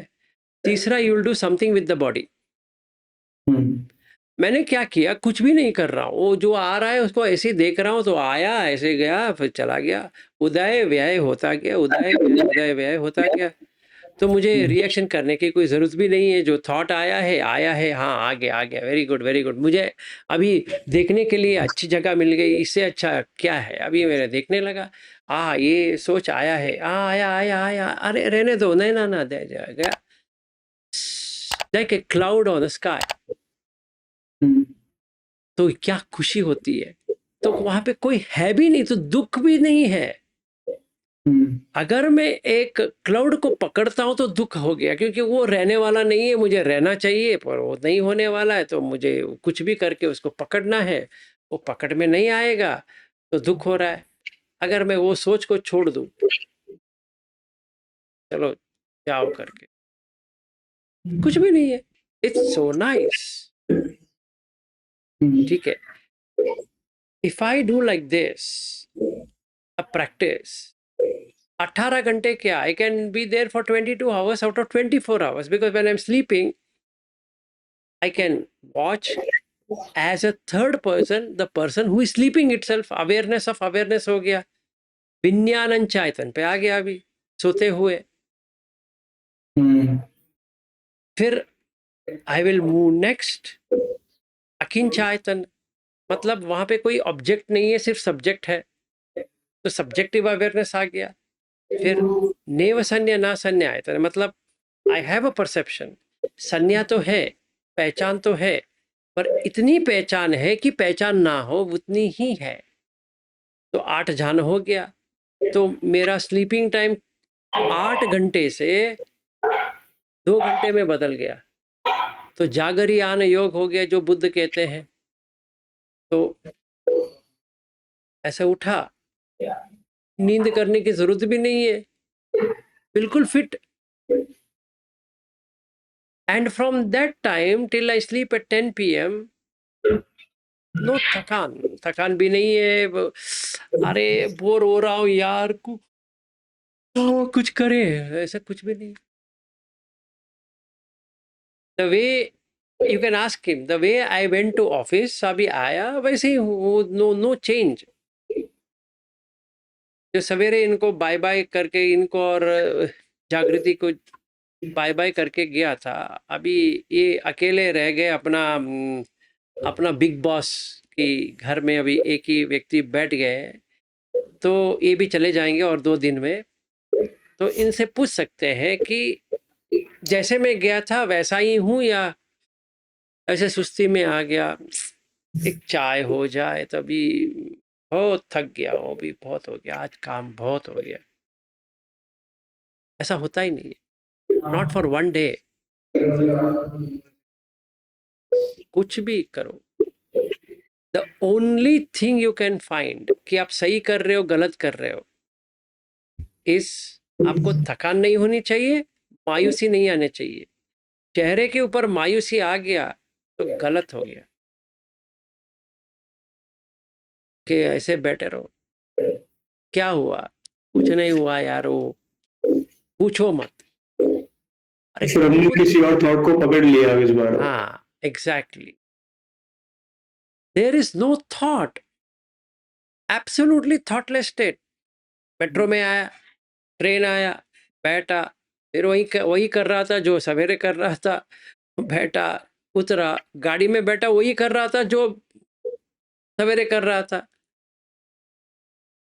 S1: तीसरा you will do something with the body. मैंने क्या किया? कुछ भी नहीं कर रहा हूँ, वो जो आ रहा है उसको ऐसे ही देख रहा हूँ, तो आया ऐसे गया फिर चला गया, उदय व्यय होता गया, उदय व्यय होता गया. तो मुझे रिएक्शन करने की कोई ज़रूरत भी नहीं है. जो थॉट आया है, हाँ आ गया, वेरी गुड वेरी गुड. मुझे अभी देखने के लिए अच्छी जगह मिल गई, इससे अच्छा क्या है? अभी मैंने देखने लगा, ये सोच आया है, आया, अरे रहने दो, नहीं ना दे जाएगा. Like a cloud on the sky. तो क्या खुशी होती है. तो वहां पे कोई है भी नहीं, तो दुख भी नहीं है. अगर मैं एक क्लाउड को पकड़ता हूं तो दुख हो गया, क्योंकि वो रहने वाला नहीं है, मुझे रहना चाहिए पर वो नहीं होने वाला है, तो मुझे कुछ भी करके उसको पकड़ना है, वो पकड़ में नहीं आएगा तो दुख हो रहा है. अगर मैं वो सोच को छोड़ दूं, चलो जाओ करके, कुछ भी नहीं है, इट्स सो नाइस. ठीक है. If I do like this a practice, 18 घंटे क्या, I can be there for 22 hours out of 24 hours, because when I'm sleeping I can watch as a third person the person who is sleeping itself. awareness of awareness हो गया, विज्ञानन चैतन पे आ गया अभी सोते हुए. फिर I will move next अकिन चैतन, मतलब वहां पे कोई ऑब्जेक्ट नहीं है, सिर्फ सब्जेक्ट है, तो सब्जेक्टिव अवेयरनेस आ गया. फिर नेव संज्ञा ना संज्ञा आयतन, मतलब आई हैव अ परसेप्शन. संज्ञा तो है, पहचान तो है, पर इतनी पहचान है कि पहचान ना हो उतनी ही है. तो 8 जान हो गया. तो मेरा स्लीपिंग टाइम 8 घंटे से 2 घंटे में बदल गया। तो जागरियान योग हो गया जो बुद्ध कहते हैं। तो ऐसे उठा, नींद करने की जरूरत भी नहीं है, बिल्कुल fit. And from that time till I sleep at 10 PM, no थकान भी नहीं है। अरे बोर हो रहा हूँ यार, कुछ करे, ऐसा कुछ भी नहीं। The way you can ask him, the way I went to office, अभी आया वैसे ही हूँ, नो चेंज। जो सवेरे इनको बाय बाय करके, इनको और जागृति को बाय बाय करके गया था, अभी ये अकेले रह गए अपना बिग बॉस की घर में। अभी एक ही व्यक्ति बैठ गए, तो ये भी चले जाएंगे और 2 दिन में। तो इनसे पूछ सकते हैं कि जैसे मैं गया था वैसा ही हूँ या ऐसे सुस्ती में आ गया। एक चाय हो जाए, तभी बहुत थक गया हूँ, अभी बहुत हो गया, आज काम बहुत हो गया। ऐसा होता ही नहीं है, नॉट फॉर 1 डे। कुछ भी करो, the only thing you can find कि आप सही कर रहे हो गलत कर रहे हो, इस आपको थकान नहीं होनी चाहिए, मायूसी नहीं आने चाहिए। चेहरे के ऊपर मायूसी आ गया तो गलत हो गया, कि ऐसे बैठे रहो, क्या हुआ, कुछ नहीं हुआ यार, वो पूछो मत। अरे
S7: फिर हमने किसी और थॉट को पकड़ लिया इस बार।
S1: हाँ, exactly, there is no thought, absolutely thoughtless state. Metro में आया, ट्रेन आया, बैठा, फिर वही कर रहा था जो सवेरे कर रहा था, बैठा, उतरा, गाड़ी में बैठा, वही कर रहा था जो सवेरे कर रहा था।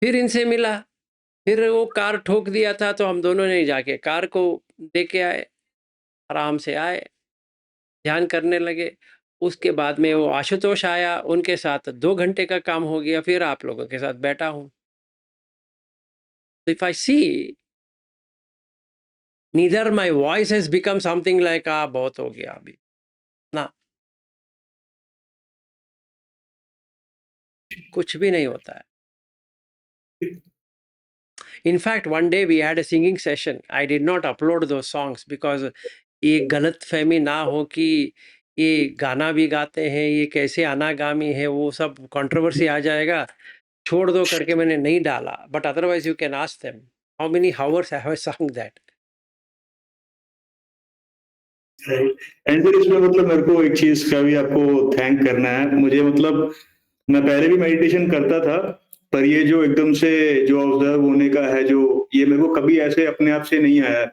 S1: फिर इनसे मिला, फिर वो कार ठोक दिया था, तो हम दोनों ने जाके कार को दे के आए, आराम से आए, ध्यान करने लगे। उसके बाद में वो आशुतोष आया, उनके साथ 2 घंटे का काम हो गया, फिर आप लोगों के साथ बैठा हूँ। If I see, neither my voice has become something like बहुत हो गया अभी ना, कुछ भी नहीं होता है। In fact, one day we had a singing session. I did not upload those songs because ये गलत फहमी ना हो कि ये गाना भी गाते हैं, ये कैसे अनागामी है, वो सब कंट्रोवर्सी आ जाएगा, छोड़ दो करके मैंने नहीं डाला। But otherwise you can ask them how many hours I have sung that.
S7: And फिर इसमें मतलब मेरे को एक चीज का भी आपको थैंक करना है। मुझे मतलब मैं पहले भी मेडिटेशन करता था, पर ये जो एकदम से जो ऑब्जर्व होने का है, जो ये मेरे को कभी ऐसे अपने आप से नहीं आया।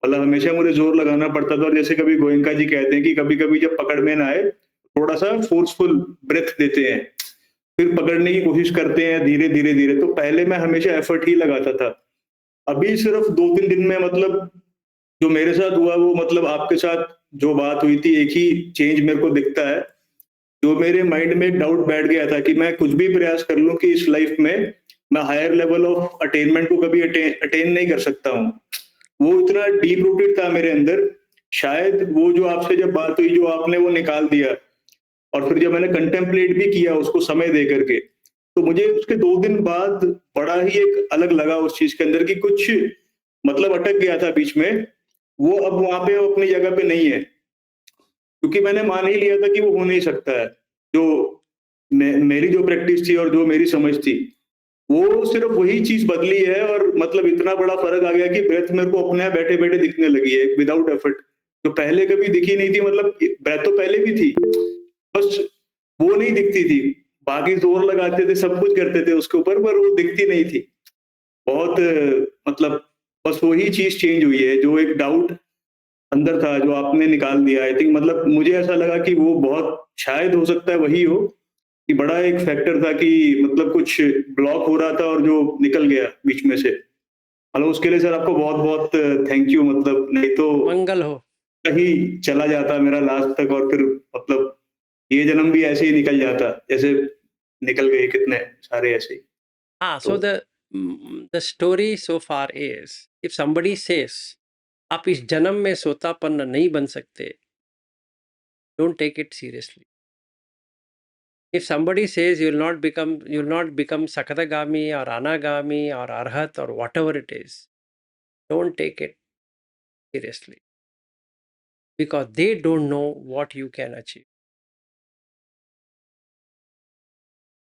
S7: मतलब हमेशा मुझे जोर लगाना पड़ता था, और जैसे कभी गोयनका जी कहते हैं कि कभी कभी जब पकड़ में ना आए, थोड़ा सा फोर्सफुल ब्रेथ देते हैं, फिर पकड़ने की कोशिश करते हैं धीरे धीरे धीरे। तो पहले मैं हमेशा एफर्ट ही लगाता था, अभी सिर्फ 2-3 दिन में मतलब जो मेरे साथ हुआ वो, मतलब आपके साथ जो बात हुई थी, एक ही चेंज मेरे को दिखता है। जो मेरे माइंड में एक डाउट बैठ गया था कि मैं कुछ भी प्रयास कर लूं कि इस लाइफ में मैं हायर लेवल ऑफ अटेनमेंट को कभी अटेन नहीं कर सकता हूँ, वो इतना डीप रूटेड था मेरे अंदर। शायद वो जो आपसे जब बात हुई, जो आपने वो निकाल दिया, और फिर जब मैंने कंटेम्पलेट भी किया उसको समय दे करके, तो मुझे उसके 2 दिन बाद बड़ा ही एक अलग लगा उस चीज के अंदर कि कुछ मतलब अटक गया था बीच में, वो अब वहां पे अपनी जगह पे नहीं है, क्योंकि मैंने मान ही लिया था कि वो हो नहीं सकता है। जो मेरी जो प्रैक्टिस थी और जो मेरी समझ थी, वो सिर्फ वही चीज बदली है, और मतलब इतना बड़ा फर्क आ गया कि ब्रेथ मेरे को अपने यहाँ बैठे बैठे दिखने लगी है विदाउट एफर्ट, जो पहले कभी दिखी नहीं थी। मतलब ब्रेथ तो पहले भी थी, बस वो नहीं दिखती थी। बाकी जोर लगाते थे, सब कुछ करते थे उसके ऊपर, पर वो दिखती नहीं थी। बहुत मतलब बस वही चीज चेंज हुई है, जो एक डाउट अंदर था जो आपने निकाल दिया। आई थिंक मतलब मुझे ऐसा लगा कि वो बहुत शायद हो सकता है वही हो, कि बड़ा एक फैक्टर था कि मतलब कुछ ब्लॉक हो रहा था और जो निकल गया बीच में से। मतलब उसके लिए सर आपको बहुत बहुत थैंक यू। मतलब नहीं तो
S1: मंगल हो,
S7: कहीं चला जाता मेरा लास्ट तक, और फिर मतलब ये जन्म भी ऐसे ही निकल जाता जैसे निकल गए कितने सारे ऐसे ही।
S1: हाँ। So the the story so far is, if somebody says आप इस जन्म में सोतापन्न नहीं बन सकते, don't take it seriously. If somebody says you'll not become Sakadagami or Anagami or Arhat or whatever it is, don't take it seriously, because they don't know what you can achieve.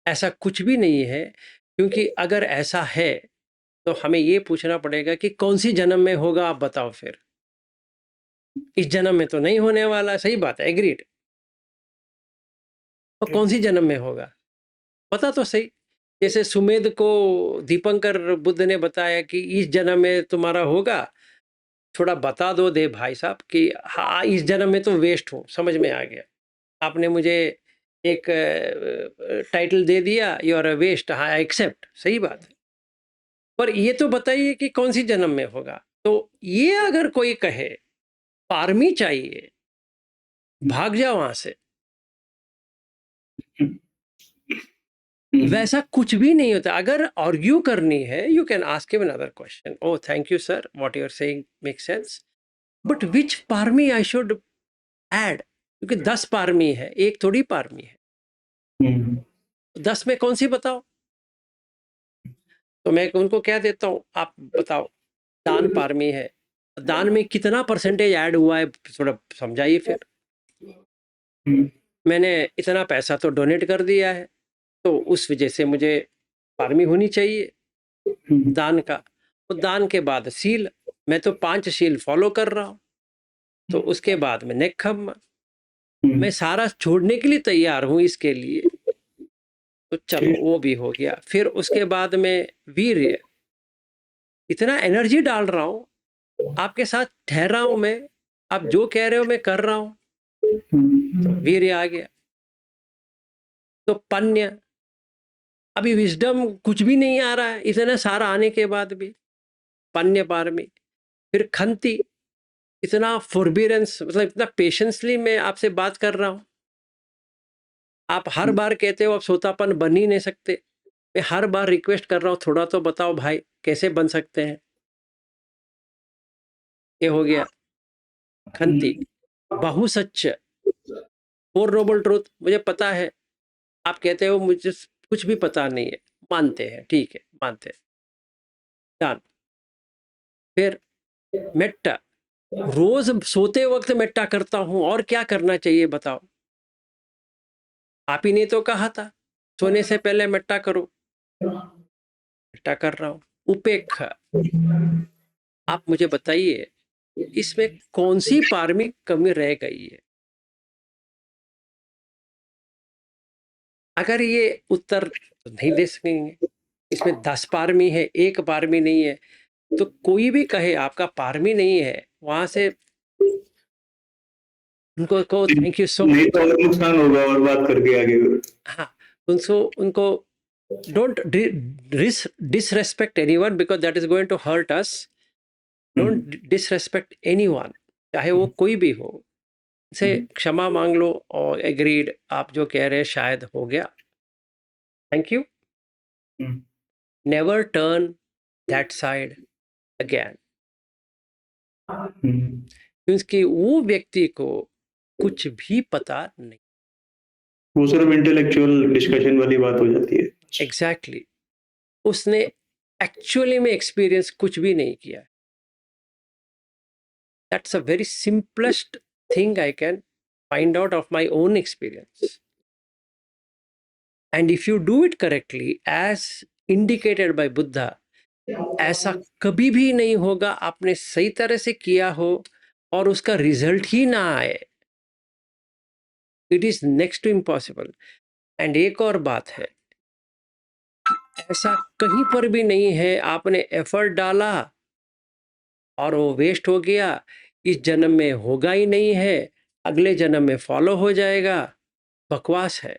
S1: ऐसा कुछ भी नहीं है, क्योंकि अगर ऐसा है तो हमें ये पूछना पड़ेगा कि कौन सी जन्म में होगा, आप बताओ फिर। इस जन्म में तो नहीं होने वाला, सही बात है, एग्रीड। तो कौन सी जन्म में होगा, पता तो सही। जैसे सुमेध को दीपंकर बुद्ध ने बताया कि इस जन्म में तुम्हारा होगा, थोड़ा बता दो दे भाई साहब कि हाँ इस जन्म में तो वेस्ट हूँ, समझ में आ गया। आपने मुझे एक टाइटल दे दिया, यू आर अ वेस्ट, हाँ एक्सेप्ट, सही बात है, पर ये तो बताइए कि कौन सी जन्म में होगा। तो ये अगर कोई कहे पारमी चाहिए, भाग जाओ वहां से। वैसा कुछ भी नहीं होता। अगर आर्ग्यू करनी है, you can ask him another question, oh thank you sir, what you are saying make sense, but which पारमी आई शुड ऐड, क्योंकि 10 पारमी है, एक थोड़ी पारमी है। 10 में कौन सी बताओ। तो मैं उनको कह देता हूँ, आप बताओ, दान पारमी है, दान में कितना परसेंटेज ऐड हुआ है, थोड़ा समझाइए फिर। मैंने इतना पैसा तो डोनेट कर दिया है, तो उस वजह से मुझे पारमी होनी चाहिए दान का। तो दान के बाद शील, मैं तो 5 शील फॉलो कर रहा हूँ, तो उसके बाद में नेक्खम्मा, मैं सारा छोड़ने के लिए तैयार हूँ इसके लिए। तो चलो वो भी हो गया। फिर उसके बाद में वीर्य, इतना एनर्जी डाल रहा हूँ, आपके साथ ठहरा हूँ मैं, आप जो कह रहे हो मैं कर रहा हूँ, तो वीर्य आ गया। तो पन्य, अभी विजडम कुछ भी नहीं आ रहा है, इतना सारा आने के बाद भी पन्य पारमी। फिर खंती, इतना फॉरबियरेंस, मतलब इतना पेशेंसली मैं आपसे बात कर रहा हूँ। आप हर बार कहते हो आप सोतापन बन ही नहीं सकते, मैं हर बार रिक्वेस्ट कर रहा हूँ, थोड़ा तो बताओ भाई कैसे बन सकते हैं। ये हो गया खंती। बहुसच्च, 4 नोबल ट्रूथ, मुझे पता है, आप कहते हो मुझे कुछ भी पता नहीं है, मानते हैं, ठीक है मानते हैं, डन। फिर मेट्टा, रोज सोते वक्त मेट्टा करता हूं, और क्या करना चाहिए बताओ। आप ही ने तो कहा था सोने से पहले मेट्टा करो, मेट्टा कर रहा हूं। उपेक्षा, आप मुझे बताइए इसमें कौन सी पारमी कमी रह गई है। अगर ये उत्तर नहीं दे सकेंगे, इसमें 10 पारमी है, 1 पारमी नहीं है, तो कोई भी कहे आपका पारमी नहीं है, वहां से उनको को थैंक यू सो
S7: नहीं
S1: मच।
S7: तो और नुकसान होगा और बात करके आगे।
S1: हाँ, उनको don't disrespect anyone because that is going to hurt us. Don't disrespect anyone, चाहे वो कोई भी हो, से क्षमा मांग लो और एग्रीड, आप जो कह रहे हैं शायद हो गया, thank you. Never turn that side again, क्योंकि वो व्यक्ति को कुछ भी पता नहीं।
S7: वो सिर्फ इंटेलेक्चुअल डिस्कशन वाली बात हो जाती है।
S1: एग्जैक्टली, उसने एक्चुअली में एक्सपीरियंस कुछ भी नहीं किया। That's a very simplest thing I can find out of my own experience. And if you do it correctly, as indicated by Buddha, ऐसा कभी भी नहीं होगा आपने सही तरह से किया हो और उसका रिजल्ट ही ना आए। It is next to impossible. And एक और बात है, ऐसा कहीं पर भी नहीं है आपने एफर्ट डाला और वो वेस्ट हो गया, इस जन्म में होगा ही नहीं है, अगले जन्म में फॉलो हो जाएगा, बकवास है।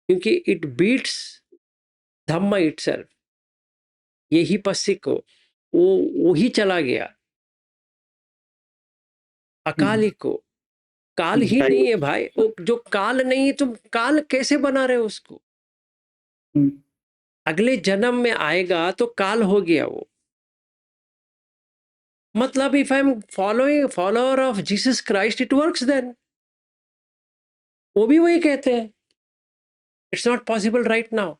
S1: क्योंकि इट बीट्स धम्मा इटसेल्फ। यही पस्सी को वो ही चला गया, अकाली को काल ही नहीं है भाई। वो जो काल नहीं, तुम काल कैसे बना रहे हो उसको। अगले जन्म में आएगा तो काल हो गया वो। मतलब if I am follower of Jesus Christ it works then. वो भी वही कहते हैं, it's not possible right now.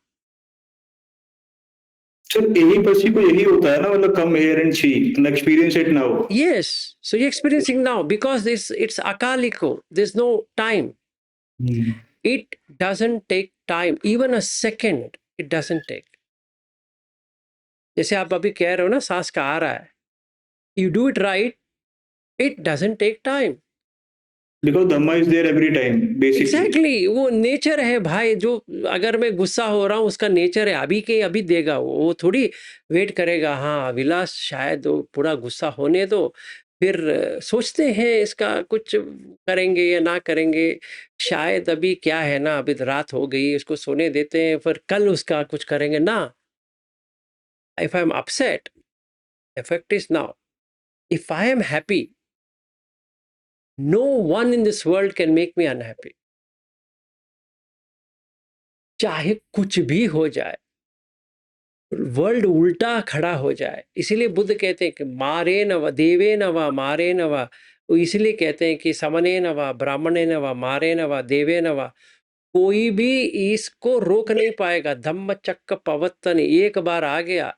S7: Sir यही बच्ची को यही होता है ना, मतलब come here and see experience it now.
S1: Yes, so you're experiencing now because it's akaliko. There's no time. It doesn't take time, even a second. It doesn't take. जैसे आप अभी कह रहे हो ना, सांस का आ रहा है, you do it right, it doesn't take time.
S7: Because Dhamma is there every time basically.
S1: Exactly, वो नेचर है भाई। जो अगर मैं गुस्सा हो रहा हूँ उसका नेचर है, अभी के अभी देगा वो थोड़ी वेट करेगा। हाँ विलास शायद वो पूरा गुस्सा होने दो, फिर सोचते हैं इसका कुछ करेंगे या ना करेंगे। शायद अभी क्या है ना, अभी रात हो गई, इसको सोने देते हैं, फिर कल उसका कुछ करेंगे ना। If I am upset, effect is now. If I am happy, no one in this world can make me unhappy. चाहे कुछ भी हो जाए, वर्ल्ड उल्टा खड़ा हो जाए। इसीलिए बुद्ध कहते हैं कि मारे नवा देवे नवा मारे नवा। वो इसीलिए कहते हैं कि समने नवा ब्राह्मणे नवा मारे नवा देवे नवा। कोई भी इसको रोक नहीं पाएगा। धम्म चक्क पवत्तन एक बार आ गया,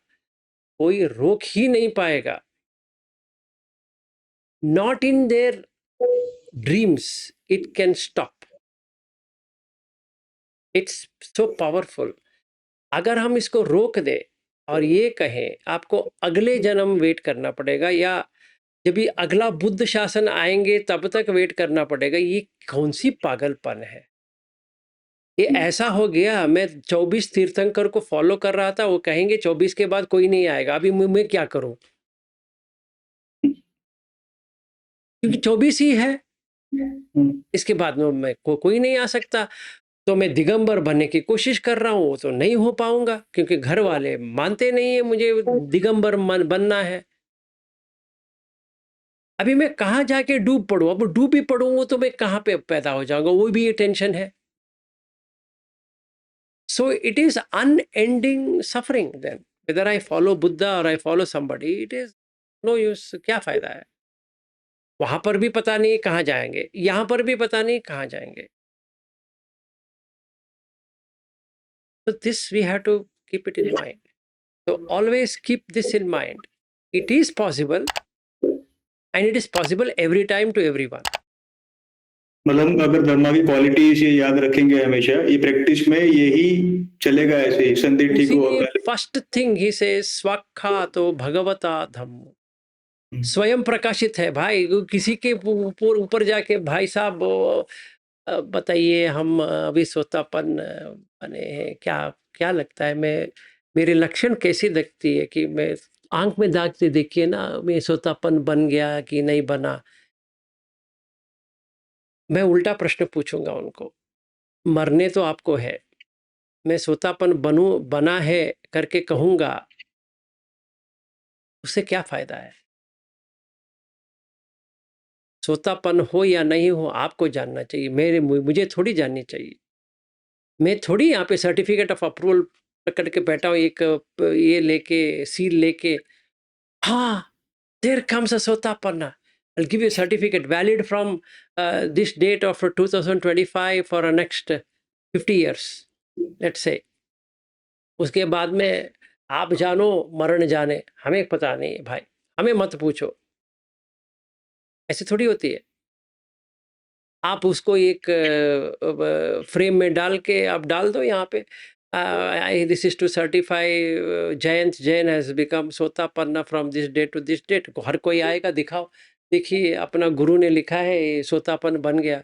S1: कोई रोक ही नहीं पाएगा। Not in their dreams it can stop. It's so powerful. अगर हम इसको रोक दें और ये कहें आपको अगले जन्म वेट करना पड़ेगा, या जब ये अगला बुद्ध शासन आएंगे तब तक वेट करना पड़ेगा, ये कौन सी पागलपन है। ये ऐसा हो गया, मैं 24 तीर्थंकर को फॉलो कर रहा था, वो कहेंगे 24 के बाद कोई नहीं आएगा। अभी मैं क्या करूं, क्योंकि 24 ही है, इसके बाद में मैं कोई नहीं आ सकता। तो मैं दिगंबर बनने की कोशिश कर रहा हूँ, तो नहीं हो पाऊंगा क्योंकि घर वाले मानते नहीं है मुझे दिगंबर बनना है। अभी मैं कहाँ जाके डूब पड़ूं, अब डूब ही पड़ूंगा तो मैं कहाँ पे पैदा हो जाऊंगा, वो भी ये टेंशन है। So it is unending suffering then, whether I follow Buddha और I follow somebody, it is no use. क्या फायदा है, वहां पर भी पता नहीं कहाँ जाएंगे, यहां पर भी पता नहीं कहाँ जाएंगे। So this we have to keep it in mind. So always keep this in mind. It is possible, and it is possible every time to everyone.
S7: मतलब अगर धर्मा की क्वालिटीज ये याद रखेंगे हमेशा, ये प्रैक्टिस में यही चलेगा ऐसे ही, संधि ठीक होगा।
S1: फर्स्ट थिंग ही से स्वखा तो भगवता धम्म, स्वयं प्रकाशित है भाई। किसी के ऊपर जाके भाई साहब बताइए हम अभी सोतापन बने हैं, क्या लगता है, मैं मेरे लक्षण कैसी लगती है कि मैं आंख में दाग से देखिए ना, मैं सोतापन बन गया कि नहीं बना। मैं उल्टा प्रश्न पूछूंगा उनको, मरने तो आपको है, मैं सोतापन बना है करके कहूंगा, उससे क्या फायदा है। सोतापन हो या नहीं हो आपको जानना चाहिए, मुझे थोड़ी जाननी चाहिए। मैं थोड़ी यहाँ पे सर्टिफिकेट ऑफ अप्रूवल पकड़ के बैठा हूँ, एक ये लेके सील लेके, हाँ there comes a sotapanna, I'll give you a certificate valid from this date of 2025 for the next 50 years, let's say. उसके बाद में आप जानो मरण जाने, हमें पता नहीं है भाई, हमें मत पूछो। ऐसे थोड़ी होती है। आप उसको एक फ्रेम में डाल के आप डाल दो यहाँ पे, this is to certify Jayant Jain has become sotapanna from this date to this date. हर कोई आएगा, दिखाओ, देखिए अपना गुरु ने लिखा है सोतापन बन गया।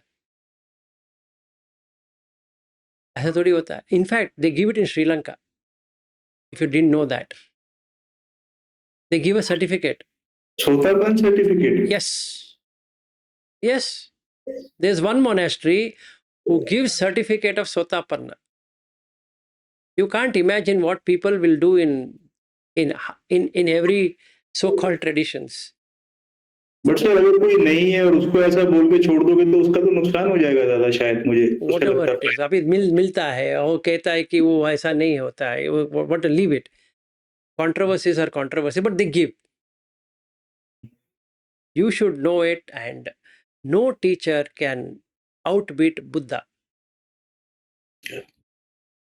S1: ऐसा थोड़ी होता है। In fact they give it in Sri Lanka, if you didn't know that, they give a certificate.
S7: Sotapanna certificate?
S1: Yes, there's one monastery who gives certificate of Sotapanna. You can't imagine what people will do in every so-called traditions.
S7: But sir अगर कोई नहीं है और उसको ऐसा बोल के छोड़ दोगे तो उसका तो नुकसान हो जाएगा ज्यादा, शायद मुझे
S1: वॉट
S7: ऐसा
S1: एवर
S7: लगता
S1: इट इज, अभी मिलता है, वो कहता है कि वो ऐसा नहीं होता है, what leave it, controversies are controversy, but they give. You should know it, and no teacher can outbeat Buddha.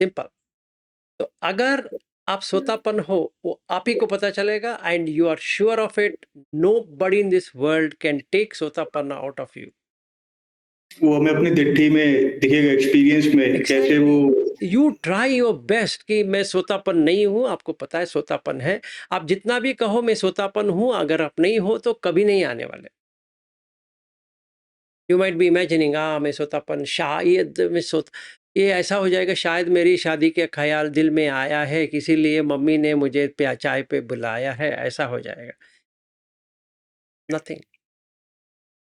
S1: Simple. तो अगर आप सोतापन हो, वो आप ही को पता चलेगा, and you are sure of it. Nobody in this world can take सोतापन out of you.
S7: वो हमें अपनी दिट्ठी में दिखेगा, एक्सपीरियंस में कैसे वो
S1: यू ट्राई योर बेस्ट कि मैं सोतापन नहीं हूं, आपको पता है सोतापन है, आप जितना भी कहो मैं सोतापन हूं, अगर आप नहीं हो तो कभी नहीं आने वाले। यू माइट बी इमेजिनिंग, मैं सोतापन, शायद मैं ये ऐसा हो जाएगा, शायद मेरी शादी के ख्याल दिल में आया है, इसीलिए मम्मी ने मुझे चाय पे बुलाया है, ऐसा हो जाएगा।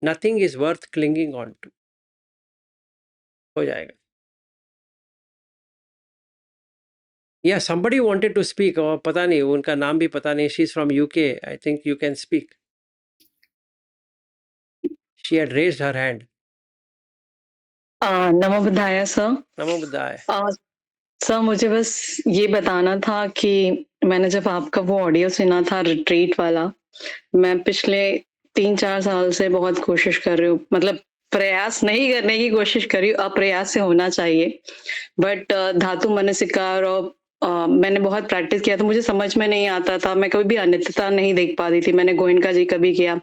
S1: Nothing is worth clinging on to, हो जाएगा। या somebody wanted to speak, और पता नहीं उनका नाम भी पता नहीं, she is from UK, I think you can speak, she had raised her hand.
S8: NaMo बुद्धाय sir.
S1: NaMo बुद्धाय।
S8: Sir मुझे बस ये बताना था कि मैंने जब आपका वो ऑडियो सुना था रिट्रीट वाला, मैं पिछले 3-4 साल से बहुत कोशिश कर रही हूँ, मतलब प्रयास नहीं करने की कोशिश कर रही हूँ, अप्रयास से होना चाहिए, बट धातु मनसिकार और मैंने बहुत प्रैक्टिस किया था, मुझे समझ में नहीं आता था, मैं कभी भी अनित्यता नहीं देख पाती थी। मैंने गोयनका जी कभी किया,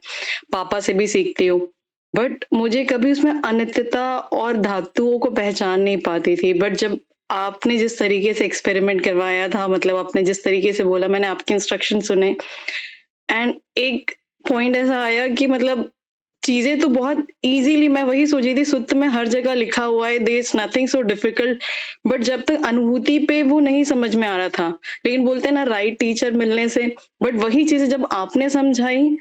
S8: पापा से भी सीखती हूँ, बट मुझे कभी उसमें अनित्यता और धातुओं को पहचान नहीं पाती थी। बट जब आपने जिस तरीके से एक्सपेरिमेंट करवाया था, मतलब आपने जिस तरीके से बोला, मैंने आपके इंस्ट्रक्शन सुने, एंड एक पॉइंट ऐसा आया कि मतलब चीजें तो बहुत इजीली, मैं वही सोची थी सूत्र में हर जगह लिखा हुआ है, there is nothing so difficult, but जब तक अनुभूति पे वो नहीं समझ में आ रहा था। लेकिन बोलते हैं ना, राइट टीचर मिलने से, बट वही चीजें जब आपने समझाई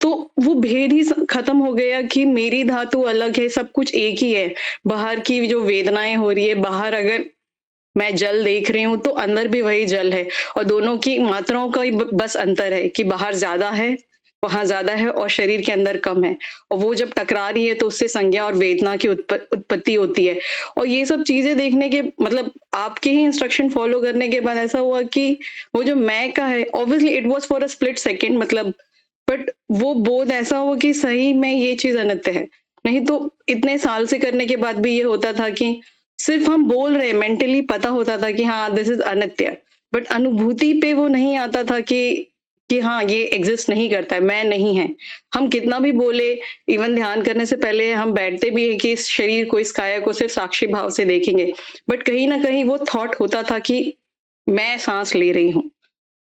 S8: तो वो भेद ही खत्म हो गया कि मेरी धातु अलग है, सब कुछ एक ही है। बाहर की जो वेदनाएं हो रही है, बाहर अगर मैं जल देख रही हूँ तो अंदर भी वही जल है, और दोनों की मात्राओं का ही बस अंतर है कि बाहर ज्यादा है, वहां ज्यादा है, और शरीर के अंदर कम है, और वो जब टकरा रही है तो उससे संज्ञा और वेदना की उत्पत्ति होती है। और ये सब चीजें देखने के मतलब आपके ही इंस्ट्रक्शन फॉलो करने के बाद ऐसा हुआ कि वो जो मैं का है, obviously it was for a split second, मतलब बट वो बोध ऐसा हुआ कि सही में ये चीज अनित्य है। नहीं तो इतने साल से करने के बाद भी ये होता था कि सिर्फ हम बोल रहे, मेंटली पता होता था कि हाँ दिस इज अनित्य, बट अनुभूति पे वो नहीं आता था कि हाँ ये एग्जिस्ट नहीं करता है, मैं नहीं है। हम कितना भी बोले, इवन ध्यान करने से पहले हम बैठते भी है कि इस शरीर को, इस काया को सिर्फ साक्षी भाव से देखेंगे, बट कहीं ना कहीं वो थॉट होता था कि मैं सांस ले रही हूँ,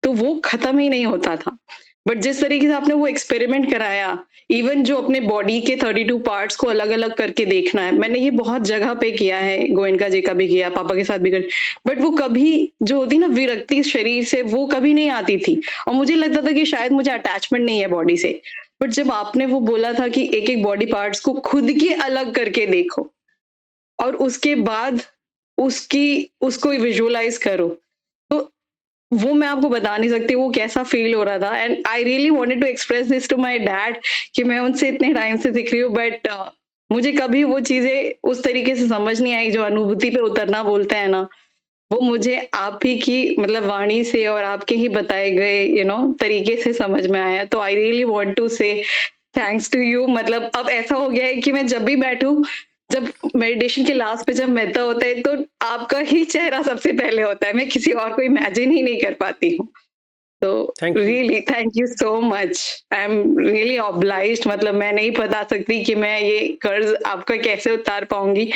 S8: तो वो खत्म ही नहीं होता था। बट जिस तरीके से आपने वो एक्सपेरिमेंट कराया, इवन जो अपने बॉडी के 32 पार्ट्स को अलग अलग करके देखना है, मैंने ये बहुत जगह पे किया है, गोयनका जी का भी किया, पापा के साथ भी कर, बट वो कभी जो होती ना विरक्ति शरीर से, वो कभी नहीं आती थी, और मुझे लगता था कि शायद मुझे अटैचमेंट नहीं है बॉडी से। बट जब आपने वो बोला था कि एक एक बॉडी पार्ट्स को खुद के अलग करके देखो, और उसके बाद उसको विजुअलाइज करो, तो वो मैं आपको बता नहीं सकती वो कैसा फील हो रहा था। And I really wanted to express this to my dad कि मैं उनसे इतने टाइम से सीख रही हूँ, बट मुझे कभी वो चीजें उस तरीके से समझ नहीं आई जो अनुभूति पे उतरना बोलते हैं ना, वो मुझे आप ही की मतलब वाणी से और आपके ही बताए गए तरीके से समझ में आया। तो आई रियली वांट टू से थैंक्स टू यू। मतलब अब ऐसा हो गया है कि मैं जब भी बैठूं, जब मेडिटेशन के लास्ट पे जब मेहता होता है, तो आपका ही चेहरा सबसे पहले होता है, मैं किसी और को इमेजिन ही नहीं कर पाती हूँ। तो really thank you so much, I am really obliged. मतलब मैं नहीं बता सकती कि मैं ये कर्ज आपका कैसे उतार पाऊंगी,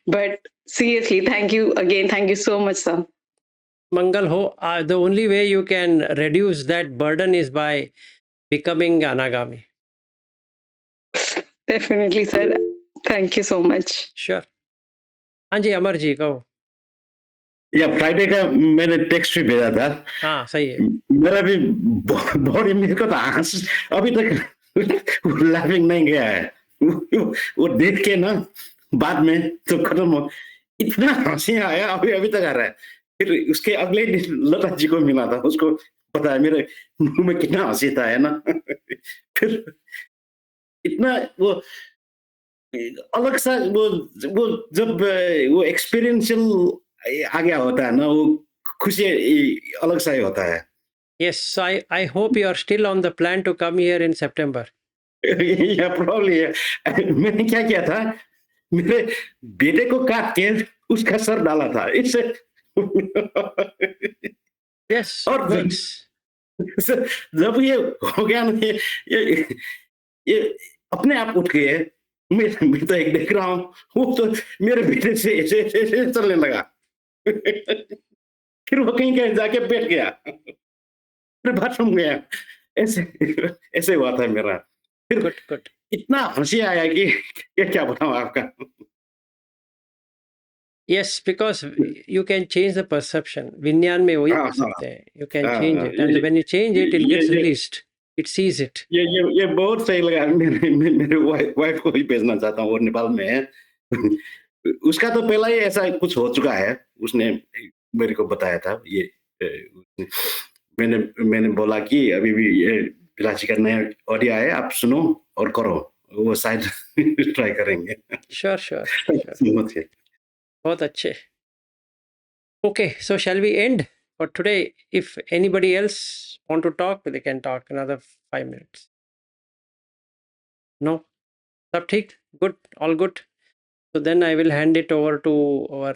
S8: but seriously thank you again, thank you so much sir.
S1: मंगल हो। The only way you can reduce that burden is by becoming anagami.
S8: Definitely sir, thank you so much.
S1: Sure. हाँ जी, अमर जी कहो।
S5: या फ्राइडे का मैंने टेक्स्ट भी भेजा था।
S1: हाँ सही है।
S5: मेरा भी बॉडी, मेरे को तो हंस अभी तक लाफिंग नहीं गया है। वो देख के ना बाद में तो खत्म हो, इतना हंसी आया, अभी तक आ रहा है। फिर उसके अगले दिन लता जी को मिला था, उसको पता है मेरे मुंह में कितना हंसी था, है ना। फिर इतना वो अलग सा वो जब वो एक्सपीरियंशियल आ गया होता है ना, वो खुशी अलग सा ही होता है।
S1: Yes, so I hope you are still on the plan to come here in September.
S5: या प्रॉब्लम है। मैंने क्या किया था, मेरे बेटे को काट के उसका सर डाला था इससे।
S1: Yes,
S5: और
S1: it works.
S5: जब ये हो गया ना, ये अपने आप उठ गए। मैं तो एक देख रहा हूँ, वो तो मेरे बेटे से ऐसे ऐसे ऐसे चलने लगा। फिर वो कहीं जाके बैठ गया, फिर बाथरूम गया, ऐसे ऐसे हुआ था मेरा। फिर
S1: Good, good.
S5: इतना हंसी आया कि क्या बताऊं आपका।
S1: Yes, because you can change the perception. विज्ञान में वही
S5: हाँ,
S1: कर
S5: हाँ,
S1: सकते हैं. You can
S5: हाँ,
S1: change
S5: हाँ,
S1: it, and when you change it, it gets
S5: ये
S1: released. It sees it.
S5: ये बहुत सही लगा। मेरे वाइफ को भी भेजना चाहता हूँ, वो नेपाल में है। उसका तो पहला ही ऐसा कुछ हो चुका है, उसने मेरे को बताया था। ये मैंने बोला कि अभी भी ये पिलाची का नया ऑडियो है, आप सुनो और करो। वो शायद ट्राई करेंगे।
S1: Sure, sure, sure. बहुत अच्छे. Okay, so shall we end for today? If anybody else want to talk, they can talk another 5 minutes. No? सब ठीक? Good? All good? So then I will hand it over to our